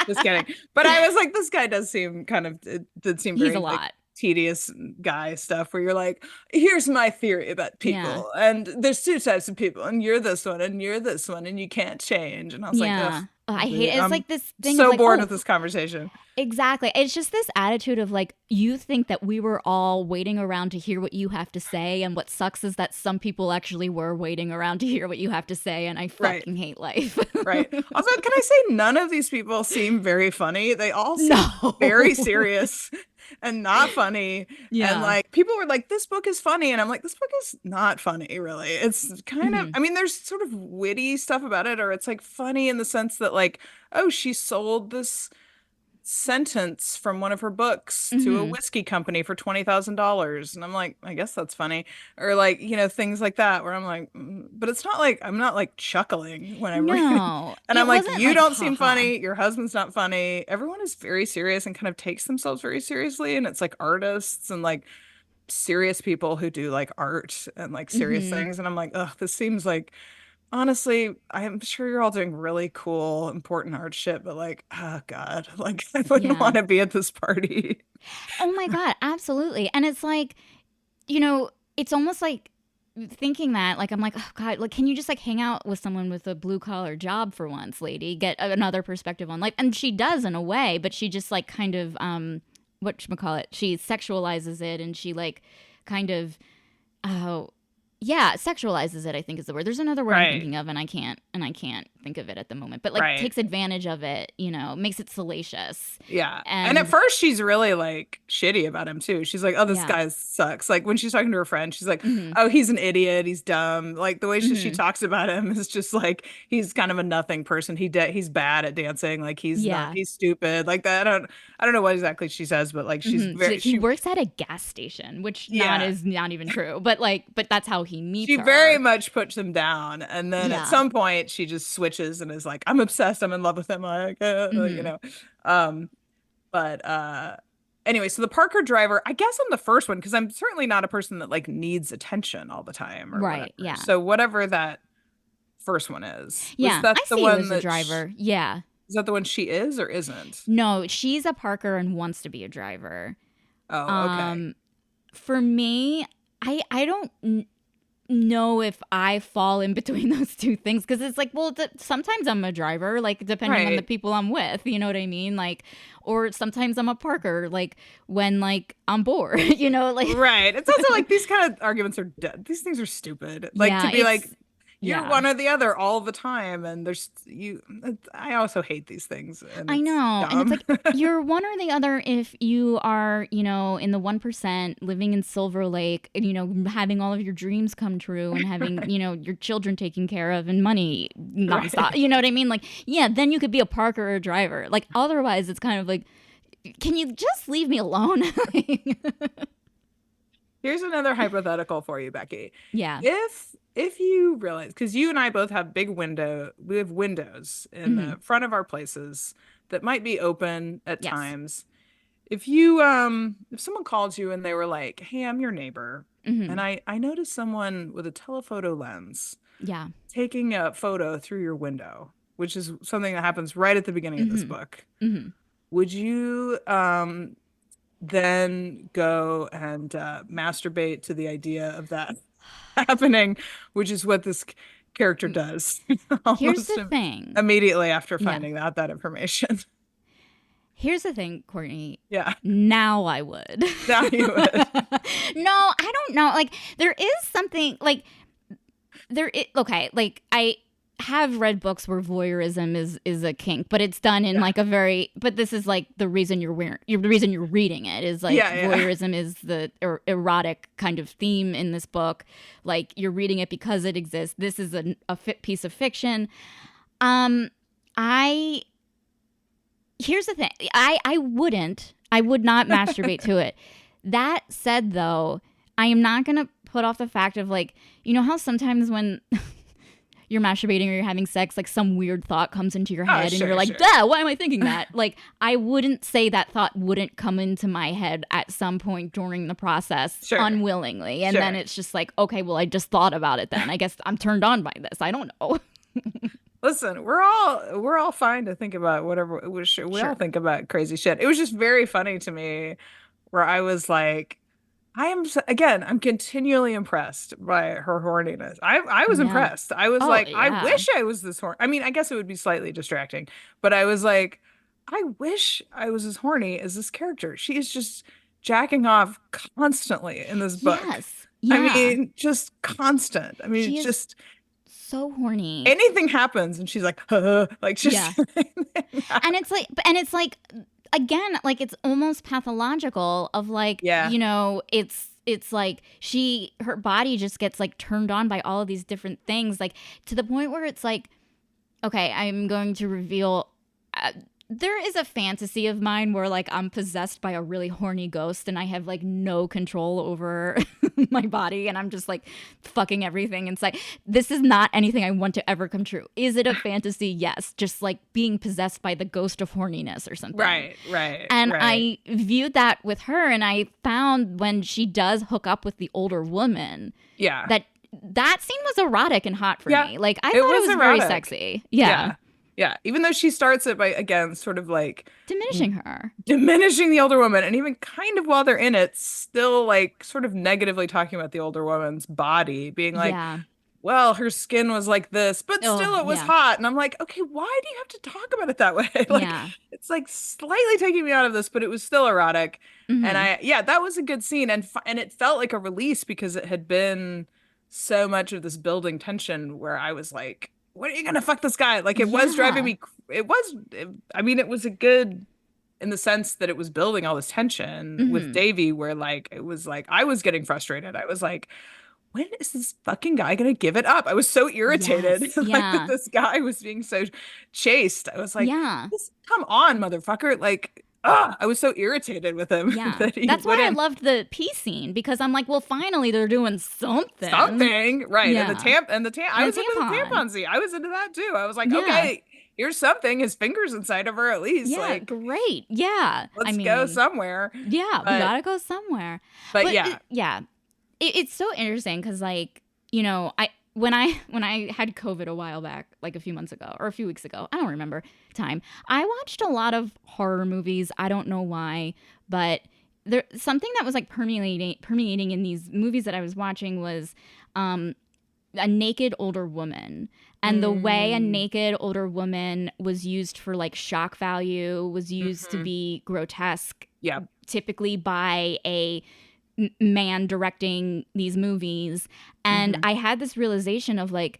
Just kidding. But I was like, this guy does seem it did seem very he's a lot. Like, tedious guy stuff where you're like, here's my theory about people and there's two types of people and you're this one and you're this one and you can't change. And I was like, I hate it. It's like this thing so of like, bored with this conversation. Exactly. It's just this attitude of like, you think that we were all waiting around to hear what you have to say, and what sucks is that some people actually were waiting around to hear what you have to say, and I fucking hate life. Right. Also, can I say none of these people seem very funny? They all seem very serious and not funny. Yeah. And like people were like, this book is funny. And I'm like, this book is not funny, really. It's kind of, I mean, there's sort of witty stuff about it, or it's like funny in the sense that like, oh, she sold this sentence from one of her books to a whiskey company for $20,000. And I'm like, I guess that's funny. Or like, you know, things like that where I'm like, but it's not like, I'm not like chuckling when I'm reading. And I'm like, you don't seem funny. Your husband's not funny. Everyone is very serious and kind of takes themselves very seriously. And it's like artists and like serious people who do like art and like serious things. And I'm like, oh, this seems like, honestly, I'm sure you're all doing really cool, important art shit, but like, oh God, like I wouldn't want to be at this party. Oh my God, absolutely. And it's like, you know, it's almost like thinking that, like, I'm like, oh God, like, can you just like hang out with someone with a blue collar job for once, lady? Get another perspective on life. And she does in a way, but she just like kind of, whatchamacallit, she sexualizes it, and she like kind of, sexualizes it, I think is the word. There's another word I'm thinking of, and I can't think of it at the moment. But like takes advantage of it, you know, makes it salacious. Yeah. And at first she's really like shitty about him too. She's like, oh, this guy sucks. Like when she's talking to her friend, she's like, oh, he's an idiot. He's dumb. Like the way she talks about him is just like, he's kind of a nothing person. He's bad at dancing. Like he's not, he's stupid. Like that. I don't know what exactly she says, but like she's very, he works at a gas station, which is not even true. But that's how he meets her. She very much puts him down, and then at some point she just switches and is like, I'm obsessed, I'm in love with him, like you know. Anyway, so the Parker driver, I guess I'm the first one because I'm certainly not a person that like needs attention all the time or whatever. Yeah, so whatever that first one is, I see you as a driver. Yeah, is that the one she is or isn't? No, she's a Parker and wants to be a driver. Oh, okay. For me, I don't know if I fall in between those two things, because it's like, well, sometimes I'm a driver, like depending on the people I'm with, you know what I mean, like, or sometimes I'm a Parker, like when like I'm bored, you know, like it's also like these kind of arguments are these things are stupid, like to be like you're one or the other all the time, and I also hate these things, and I know dumb. And it's like you're one or the other if you are, you know, in the 1%, living in Silver Lake, and, you know, having all of your dreams come true, and having you know, your children taken care of, and money nonstop, you know what I mean, like then you could be a Parker or a driver, like otherwise it's kind of like, can you just leave me alone? Here's another hypothetical for you, Becky. Yeah. If you realize, because you and I both have we have windows in the front of our places that might be open at times. If someone called you and they were like, hey, I'm your neighbor, and I noticed someone with a telephoto lens taking a photo through your window, which is something that happens right at the beginning of this book. Would you then go and masturbate to the idea of that happening, which is what this character does? Here's the thing. Immediately after finding out that information. Here's the thing, Courtney. Yeah. Now I would. Now you would. No, I don't know. Like there is something like Okay, like I have read books where voyeurism is a kink, but it's done in like a very, but this is like the reason the reason you're reading it is like voyeurism is the erotic kind of theme in this book. Like you're reading it because it exists. This is a piece of fiction. Here's the thing. I would not masturbate to it. That said, though, I am not going to put off the fact of like, you know how sometimes when you're masturbating or you're having sex, like some weird thought comes into your head and you're like, duh, why am I thinking that? Like, I wouldn't say that thought wouldn't come into my head at some point during the process unwillingly. And then it's just like, okay, well, I just thought about it then. I guess I'm turned on by this. I don't know. Listen, we're all fine to think about whatever. We all think about crazy shit. It was just very funny to me where I was like, I'm continually impressed by her horniness. I was impressed. I was I wish I was this horny. I mean, I guess it would be slightly distracting, but I was like, I wish I was as horny as this character. She is just jacking off constantly in this book. Yes. Yeah. I mean, just constant. I mean, it's just so horny. Anything happens and she's like, like just and it's like again, like it's almost pathological of like, you know, it's like her body just gets like turned on by all of these different things, like to the point where it's like, okay, I'm going to reveal, there is a fantasy of mine where like I'm possessed by a really horny ghost and I have like no control over my body and I'm just like fucking everything inside. This is not anything I want to ever come true. Is it a fantasy? Yes. Just like being possessed by the ghost of horniness or something. Right. And I viewed that with her and I found when she does hook up with the older woman, that scene was erotic and hot for me. Like I thought it was very sexy. Yeah, even though she starts it by, again, sort of like diminishing the older woman, and even kind of while they're in it, still like sort of negatively talking about the older woman's body, being like, well, her skin was like this, but still it was hot. And I'm like, okay, why do you have to talk about it that way? Like, it's like slightly taking me out of this, but it was still erotic. And that was a good scene. And it felt like a release because it had been so much of this building tension where I was like, when are you gonna fuck this guy? Like it was driving me. It was a good in the sense that it was building all this tension with Davy, where like it was like I was getting frustrated. I was like, when is this fucking guy gonna give it up? I was so irritated like that this guy was being so chased. I was like, come on, motherfucker! Like. I was so irritated with him. Yeah, that's why I loved the pee scene because I'm like, well, finally they're doing something. Right? Yeah. And the tampon. I was into the tampon scene. I was into that too. I was like, okay, here's something. His fingers inside of her at least. Yeah, like, great. Yeah, let's go somewhere. Yeah, we gotta go somewhere. But it's so interesting because like when I had COVID a while back, like a few months ago or a few weeks ago, I don't remember time, I watched a lot of horror movies. I don't know why, but there something that was like permeating in these movies that I was watching was a naked older woman. And the way a naked older woman was used for like shock value, was used to be grotesque, typically by a man directing these movies. And I had this realization of like,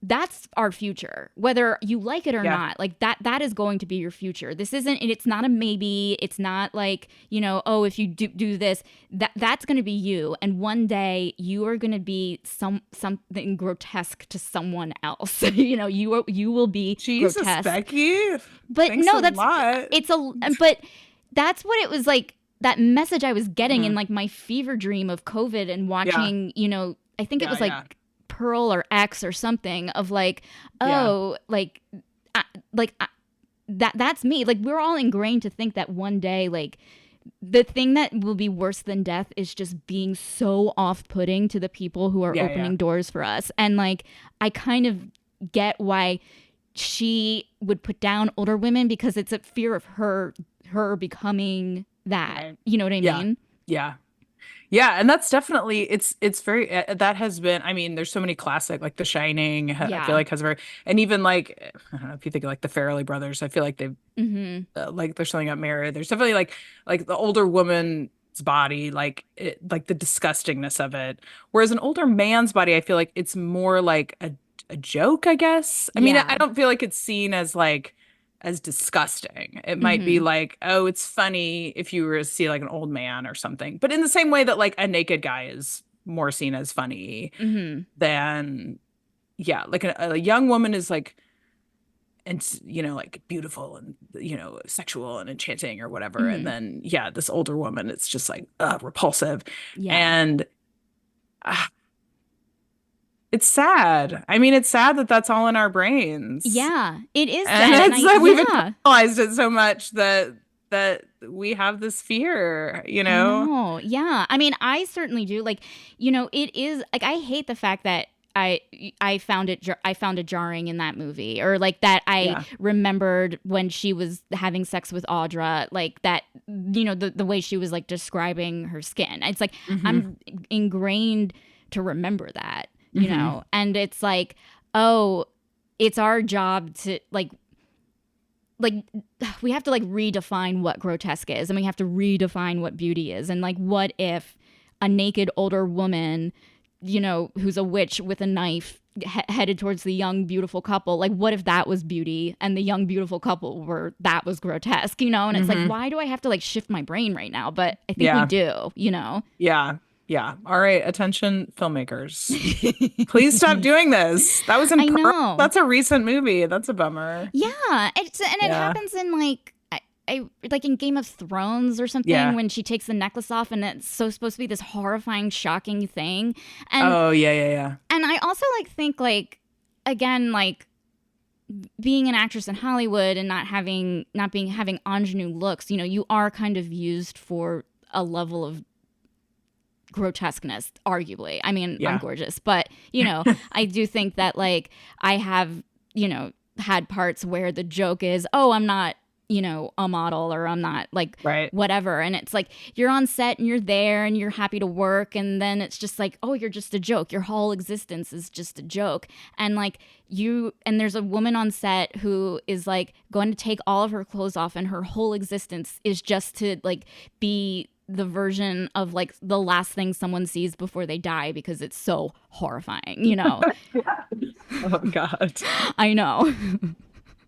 that's our future, whether you like it or not. Like that is going to be your future. This isn't, and it's not a maybe. It's not like, oh, if you do this, that's going to be you. And one day you are going to be something grotesque to someone else. You will be Jesus, grotesque. Becky. But no, but that's what it was like. That message I was getting in like my fever dream of COVID and watching, I think it was like Pearl or X or something of like, that's me. Like we're all ingrained to think that one day, like the thing that will be worse than death is just being so off-putting to the people who are opening doors for us. And like, I kind of get why she would put down older women because it's a fear of her becoming that, you know what I mean? Yeah, and that's definitely it's very that has been. I mean, there's so many classic like The Shining. I feel like has very, and even like I don't know if you think of like the Farrelly brothers. I feel like they've like there's something about Mary. There's definitely like the older woman body, like the disgustingness of it. Whereas an older man's body, I feel like it's more like a joke, I guess. I mean, I Yeah. don't feel like it's seen as like as disgusting. It might be Mm-hmm. like, oh, it's funny if you were to see like an old man or something. But in the same way that like a naked guy is more seen as funny Mm-hmm. than, yeah, like a young woman is like, and like beautiful and sexual and enchanting or whatever, and Mm-hmm. then yeah, this older woman, it's just like repulsive. Yeah. And uh, it's sad. I mean, it's sad that that's all in our brains, Yeah. It is and sad. And it's that we've yeah. internalized it so much that we have this fear, I know. Yeah. I mean, I certainly do. Like, it is like I hate the fact that I found it jarring in that movie, or like that I Yeah. remembered when she was having sex with Audra, like that, the way she was like describing her skin. It's like Hmm. I'm ingrained to remember that, Hmm. and it's like, oh, it's our job to like we have to like redefine what grotesque is, and we have to redefine what beauty is. And like, what if a naked older woman, who's a witch with a knife headed towards the young beautiful couple, like what if that was beauty and the young beautiful couple that was grotesque, and it's like, Hmm. why do I have to like shift my brain right now? But I think we Yeah. do. Yeah. Yeah. All right, attention filmmakers. Please stop doing this. That was in I Pearl. know. That's a recent movie. That's a bummer. Yeah, it Yeah. happens in like I like in Game of Thrones or something, Yeah. when she takes the necklace off and it's so supposed to be this horrifying, shocking thing. And Oh, yeah, yeah, yeah. I also like think like, again, like being an actress in Hollywood and having ingenue looks, you are kind of used for a level of grotesqueness, arguably. I mean, I'm Yeah. gorgeous, but I do think that like I have, had parts where the joke is, oh, I'm not, a model, or I'm not like Right. whatever. And it's like you're on set and you're there and you're happy to work, and then it's just like, oh, you're just a joke. Your whole existence is just a joke. And like there's a woman on set who is like going to take all of her clothes off, and her whole existence is just to like be the version of like the last thing someone sees before they die, because it's so horrifying. Oh God. I know.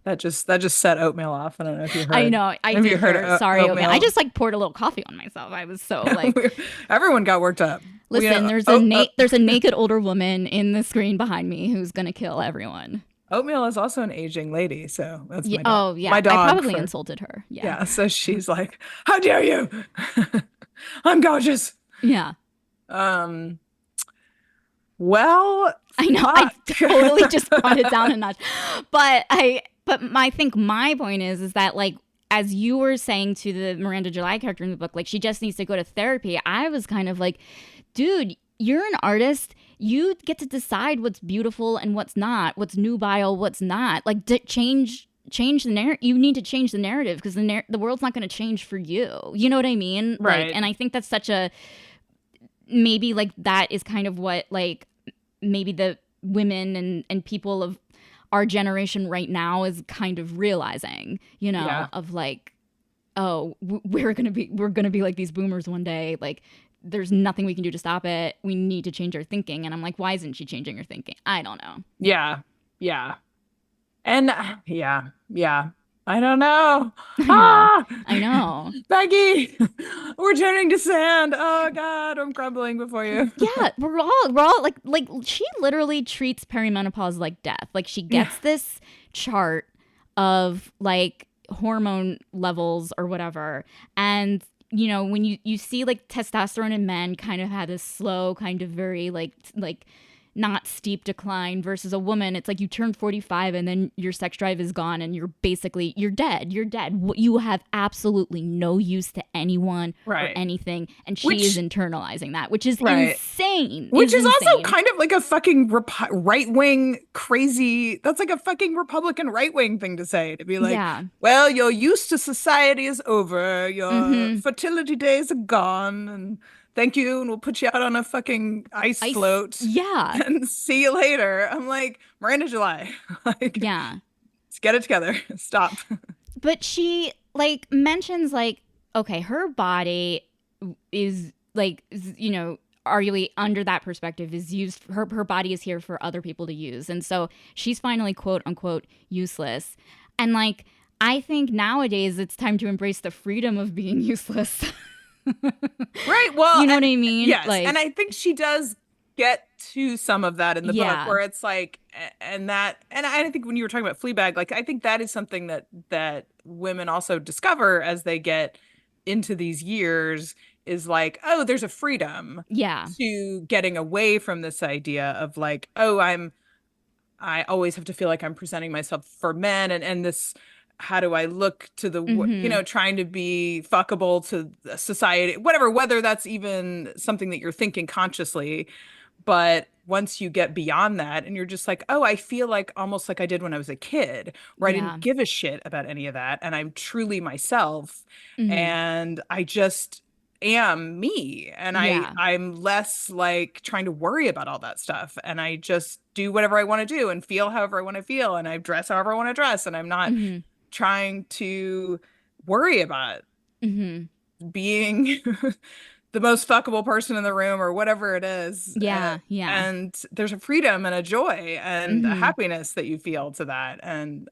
That just set oatmeal off. I don't know if you heard. I know. I Have you did heard hear. Sorry, oatmeal. oatmeal? I just like poured a little coffee on myself. I was so like, Everyone got worked up. listen, there's a naked older woman in the screen behind me who's gonna kill everyone. Oatmeal is also an aging lady, so that's Yeah, my dog. oh yeah, My I dog probably for insulted her. Yeah. yeah. So she's like, "How dare you? I'm gorgeous." Yeah. Um. Well, I know. I fuck. totally just brought it down a notch. I think my point is that like, as you were saying to the Miranda July character in the book, like she just needs to go to therapy. I was kind of like, dude, you're an artist. You get to decide what's beautiful and what's not, what's nubile, what's not. Like change the narrative. You need to change the narrative, because the world's not going to change for you. You know what I mean? Right. Like, and I think that's such a, maybe like that is kind of what like maybe the women and people of our generation right now is kind of realizing, Yeah. of like, oh, we're gonna be like these boomers one day. Like, there's nothing we can do to stop it. We need to change our thinking. And I'm like, why isn't she changing her thinking? I don't know. Yeah. Yeah. And yeah. Yeah. I don't know. I know. Ah! I know. Becky, we're turning to sand. Oh God, I'm crumbling before you. Yeah, we're all like she literally treats perimenopause like death. Like she gets this chart of like hormone levels or whatever, and when you see like testosterone in men kind of had this slow, kind of very like not steep decline, versus a woman, it's like you turn 45 and then your sex drive is gone and you're dead. You have absolutely no use to anyone or Right. anything, and she is internalizing that, which is Right. insane. Which is also insane. kind of like a fucking right-wing crazy. That's like a fucking Republican right-wing thing to say, to be like, Yeah. well, your use to society is over. Your Mhm. fertility days are gone. And thank you. And we'll put you out on a fucking ice float Yeah. and see you later. I'm like, Miranda July. Like, Yeah. let's get it together. Stop. But she like mentions like, okay, her body is like, you know, arguably under that perspective is used, her body is here for other people to use. And so she's finally quote unquote useless. And like, I think nowadays it's time to embrace the freedom of being useless. Right. Well, you know what I mean? Yes. Like, and I think she does get to some of that in the book where it's like, and I think when you were talking about Fleabag, like, I think that is something that women also discover as they get into these years is like, oh, there's a freedom to getting away from this idea of like, oh, I always have to feel like I'm presenting myself for men and this, how do I look to the, you know, trying to be fuckable to society, whatever, whether that's even something that you're thinking consciously. But once you get beyond that and you're just like, oh, I feel like almost like I did when I was a kid, where I didn't give a shit about any of that. And I'm truly myself. And I just am me. And I'm less like trying to worry about all that stuff. And I just do whatever I want to do and feel however I want to feel. And I dress however I want to dress. And I'm not trying to worry about being the most fuckable person in the room or whatever it is. And there's a freedom and a joy and a happiness that you feel to that. And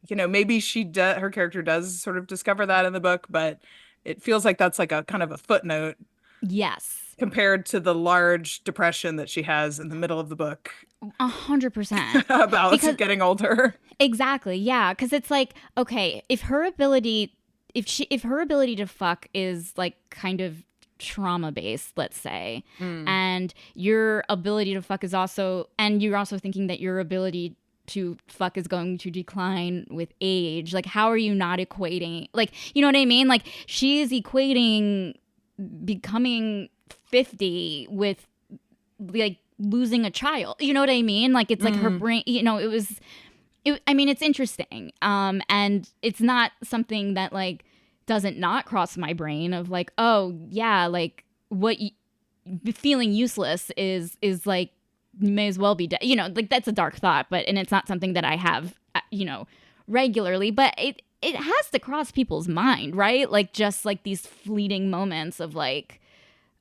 you know, maybe her character does sort of discover that in the book, but it feels like that's like a kind of a footnote. Yes. Compared to the large depression that she has in the middle of the book. 100%. About getting older. Exactly. Yeah. Because it's like, okay, if her ability to fuck is like kind of trauma based, let's say, and your ability to fuck is also, and you're also thinking that your ability to fuck is going to decline with age, like how are you not equating, like, you know what I mean? Like she is equating becoming 50 with like losing a child, you know what I mean? Like it's like her brain, you know, I mean, it's interesting. And it's not something that like doesn't not cross my brain of like, oh yeah, like feeling useless is like, you may as well be dead. You know, like that's a dark thought, and it's not something that I have, you know, regularly, but it has to cross people's mind, right? Like just like these fleeting moments of like,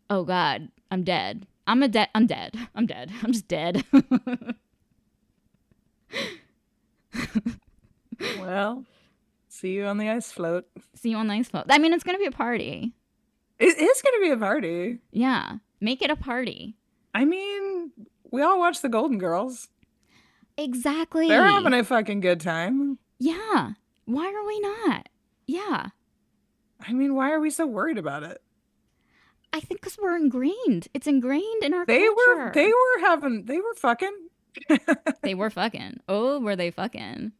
oh God, I'm dead. I'm dead. I'm just dead. Well, see you on the ice float. I mean, it's going to be a party. It is going to be a party. Yeah. Make it a party. I mean, we all watch the Golden Girls. Exactly. They're having a fucking good time. Yeah. Why are we not? Yeah. I mean, why are we so worried about it? I think because we're ingrained. It's ingrained in our culture. They were fucking. They were fucking. Oh, were they fucking?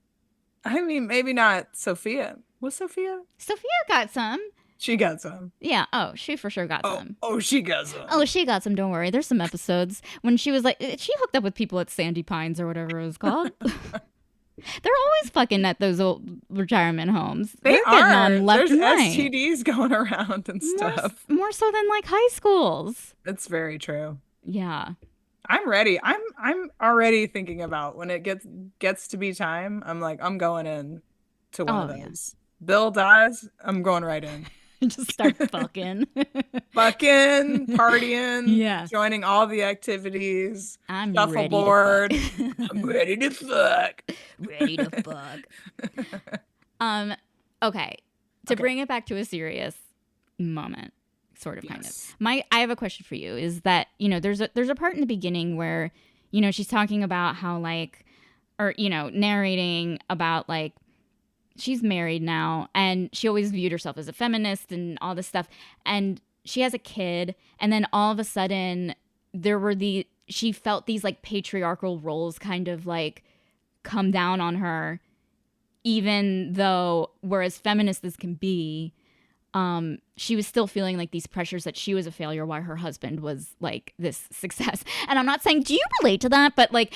I mean, maybe not Sophia. Was Sophia? Sophia got some. She got some. Yeah. Oh, she for sure got some. Oh, she got some. Oh, she got some. Don't worry. There's some episodes when she was like, she hooked up with people at Sandy Pines or whatever it was called. They're always fucking at those old retirement homes. They're getting on left There's and right. STDs going around and stuff. More so than like high schools. It's very true. Yeah. I'm ready. I'm already thinking about when it gets to be time. I'm like, I'm going in to one of those. Yeah. Bill dies, I'm going right in. Just start fucking. Fucking, partying, yeah. Joining all the activities. I'm shuffleboard. I'm ready to fuck. Ready to fuck. Okay. To bring it back to a serious moment, sort of, kind of. I have a question for you. Is that, you know, there's a part in the beginning where, you know, she's talking about how like, or, you know, narrating about like, she's married now and she always viewed herself as a feminist and all this stuff. And she has a kid. And then all of a sudden she felt these like patriarchal roles kind of like come down on her, even though we're as feminist as can be. She was still feeling like these pressures that she was a failure while her husband was like this success. And I'm not saying, do you relate to that? But like,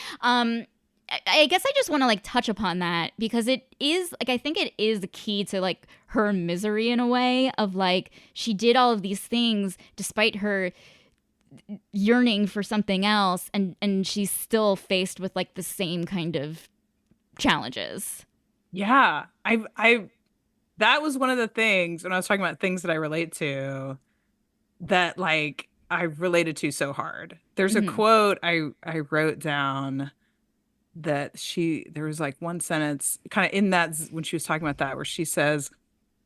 I guess I just want to like touch upon that because it is like, I think it is the key to like her misery in a way of like, she did all of these things despite her yearning for something else. And she's still faced with like the same kind of challenges. Yeah. I that was one of the things when I was talking about things that I relate to that like I related to so hard. There's a Hmm. quote I wrote down that there was like one sentence kind of in that when she was talking about that where she says,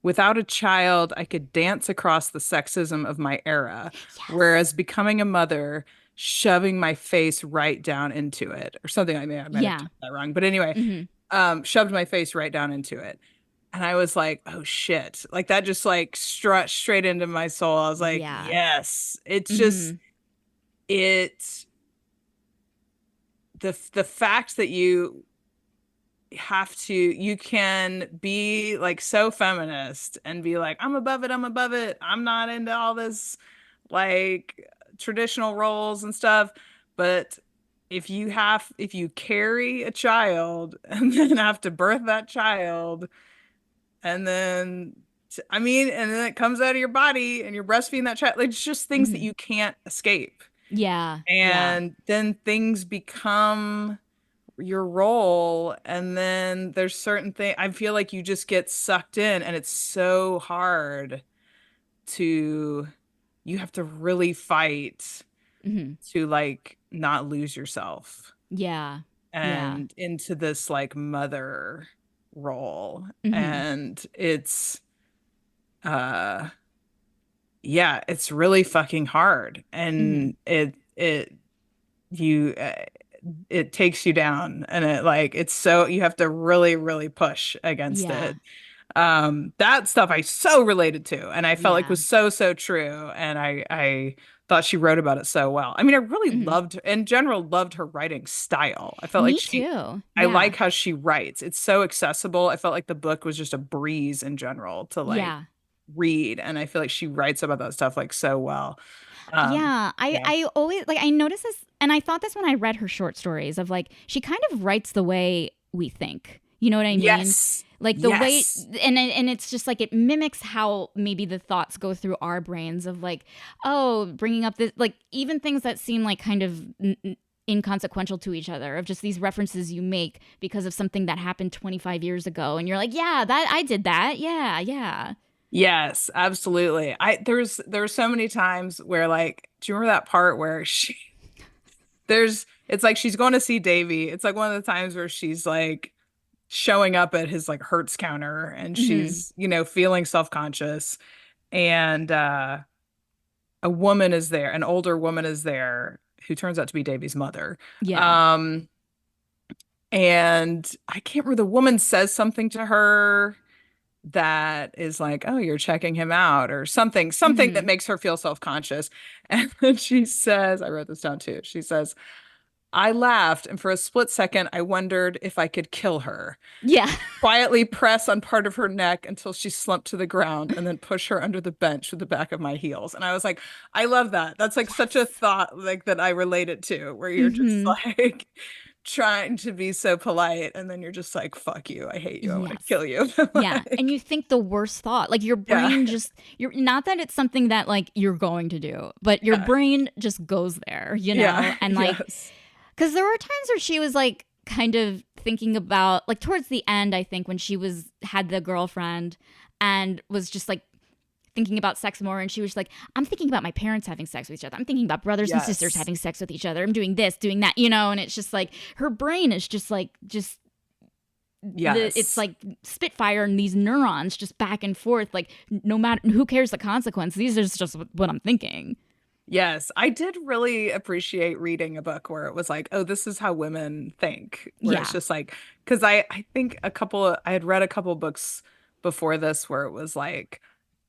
"Without a child, I could dance across the sexism of my era, Yes. whereas becoming a mother, shoving my face right down into it," or something like that. I might have Yeah. done that wrong, but anyway, Hmm. shoved my face right down into it. And I was like, oh shit. Like that just like struck straight into my soul. I was like, Yeah. yes. It's just Hmm. it's the fact that you can be like so feminist and be like, I'm above it, I'm above it. I'm not into all this like traditional roles and stuff. But if you carry a child and then have to birth that child and then I mean, and then it comes out of your body and you're breastfeeding that child. Like, it's just things that Hmm. you can't escape. Yeah. Yeah. And then things become your role. And then there's certain things I feel like you just get sucked in, and it's so hard to, you have to really fight Hmm. to like not lose yourself Yeah. Yeah. and into this like mother role. Hmm. And uh yeah, it's really fucking hard, Hmm. and you it takes you down, and it like it's so you have to really really push against Yeah. it. That stuff I so related to, and I felt like Yeah. was so true, and I thought she wrote about it so well. I mean, I really Hmm. loved, in general, loved her writing style. I felt like Me she too. I Yeah. like how she writes. It's so accessible. I felt like the book was just a breeze in general to like Yeah. read, and I feel like she writes about that stuff like so well. Um, Yeah, yeah. I always like I notice this, and I thought this when I read her short stories of like she kind of writes the way we think. You know what I mean? Yes. Like the way, Yes. and it's just like it mimics how maybe the thoughts go through our brains of like, oh, bringing up this like even things that seem like kind of inconsequential to each other of just these references you make because of something that happened 25 years ago, and you're like, yeah, that I did that, yeah, yeah. Yes, absolutely. There were so many times where like, do you remember that part where it's like she's going to see Davy. It's like one of the times where she's like showing up at his like Hertz counter, and Hmm. she's, feeling self-conscious, and a woman is there, an older woman is there who turns out to be Davy's mother. Yeah. Um, and I can't remember, the woman says something to her that is like, "Oh, you're checking him out," or something that Hmm. makes her feel self-conscious. And then she says, I wrote this down too. She says, "I laughed, and for a split second, I wondered if I could kill her. Yeah. Quietly press on part of her neck until she slumped to the ground, and then push her under the bench with the back of my heels." And I was like, I love that. That's like such a Yes. thought like that I relate it to, where you're just Hmm. like trying to be so polite, and then you're just like, fuck you, I hate you, I want to Yes. kill you. Yeah. And Like, you think the worst thought. Like your yeah, brain just you're not that it's something that like you're going to do, but your yeah, brain just goes there, you know? yeah, And like yes, cuz there were times where she was like kind of thinking about like towards the end I think when she was had the girlfriend and was just like thinking about sex more, and she was like, I'm thinking about my parents having sex with each other. I'm thinking about brothers and sisters yes, having sex with each other. I'm doing this, doing that, you know, and it's just like her brain is just like just it's yes. like spitfire and these neurons just back and forth like no matter who cares the consequence, these are just what I'm thinking. Yes, I did really appreciate reading a book where it was like, oh, this is how women think, where it's Yeah. just like, because I think I had read a couple books before this where it was like,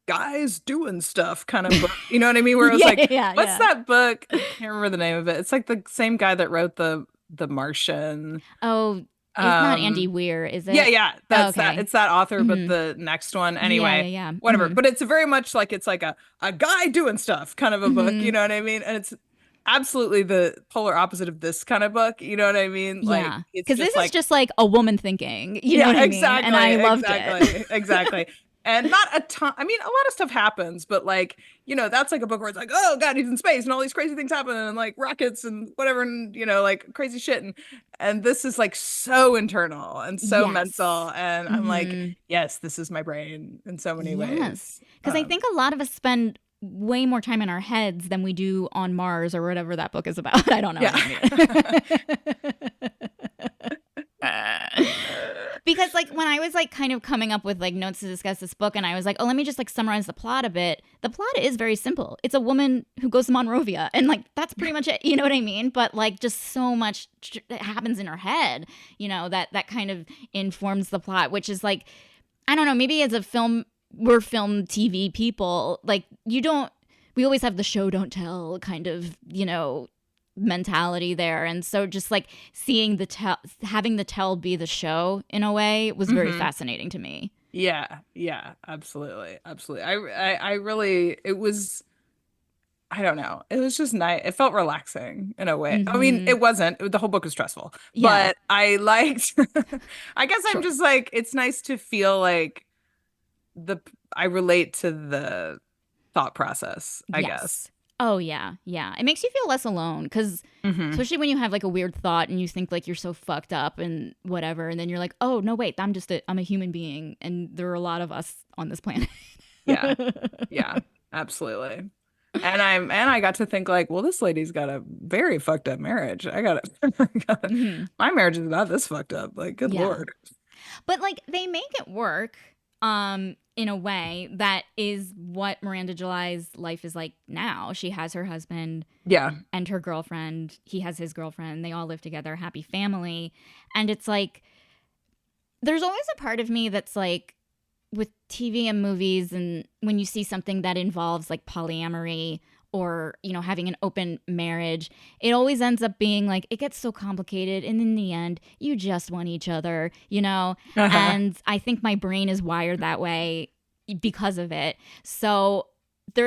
guys doing stuff kind of book. You know what I mean? Where it was Yeah, like, yeah, what's yeah. that book? I can't remember the name of it. It's like the same guy that wrote the Martian. Oh, it's not Andy Um, Weir, is yeah, it? yeah, Oh, that's that. okay. It's that author, but Hmm. the next one. Yeah, yeah, Anyway, yeah. whatever. Hmm. But it's very much like it's like a guy doing stuff kind of a book, you Hmm. know what I mean? And it's absolutely the polar opposite of this kind of book, you know what I mean? Like Yeah, it's because just this is like, just like a woman thinking, you know what yeah, I mean, and exactly, I loved it. exactly, exactly. And not a ton. I mean, a lot of stuff happens, but like, that's like a book where it's like, oh God, he's in space and all these crazy things happen and like rockets and whatever and like crazy shit. And this is like so internal and so mental. Yes. And I'm like, yes, this is my brain in so many ways. Yes. Because I think a lot of us spend way more time in our heads than we do on Mars or whatever that book is about. I don't know. Yeah. Because like when I was like kind of coming up with like notes to discuss this book and I was like, oh, let me just like summarize the plot a bit. The plot is very simple. It's a woman who goes to Monrovia and like that's pretty much it. You know what I mean? But like just so much happens in her head, that kind of informs the plot, which is like, I don't know, maybe as we're film TV people, like we always have the show don't tell kind of, mentality there. And so just like seeing having the tell be the show in a way was very fascinating to me. Yeah, absolutely. I really, it was, I don't know. It was just nice. It felt relaxing in a way. I mean, it wasn't. The whole book was stressful. Yeah. But I liked, I guess I'm just like, it's nice to feel like I relate to the thought process, I guess. Oh, yeah. Yeah. It makes you feel less alone because especially when you have like a weird thought and you think like you're so fucked up and whatever. And then you're like, oh, no, wait, I'm a human being. And there are a lot of us on this planet. Yeah, absolutely. And I got to think like, well, this lady's got a very fucked up marriage. My marriage is not this fucked up. Like, good Lord. But like they make it work. In a way that is what Miranda July's life is like now. She has her husband and her girlfriend. He has his girlfriend. They all live together, happy family. And it's like, there's always a part of me that's like, with TV and movies and when you see something that involves like polyamory or, having an open marriage, it always ends up being like, it gets so complicated. And in the end, you just want each other, And I think my brain is wired that way because of it. So there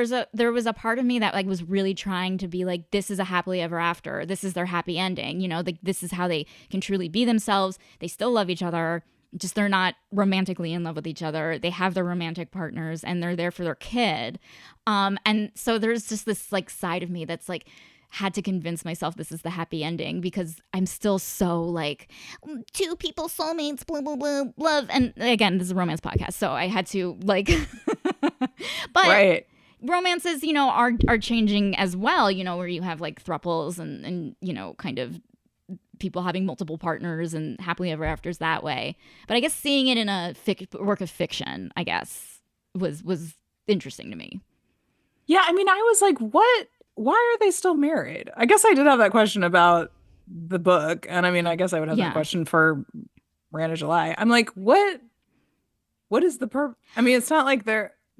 was a part of me that like was really trying to be like, this is a happily ever after. This is their happy ending. Like this is how they can truly be themselves. They still love each other. Just they're not romantically in love with each other. They have their romantic partners and they're there for their kid. And so there's just this like side of me that's like had to convince myself this is the happy ending because I'm still so like two people, soulmates, blah, blah, blah, love. And again, this is a romance podcast. So I had to like, but romances, are changing as well, where you have like thruples and kind of people having multiple partners and happily ever afters that way. But I guess seeing it in a work of fiction, I guess, was interesting to me. Yeah, I mean, I was like, what? Why are they still married? I guess I did have that question about the book. And I mean, I guess I would have that question for Miranda July. I'm like, what is the purpose? I mean, it's not like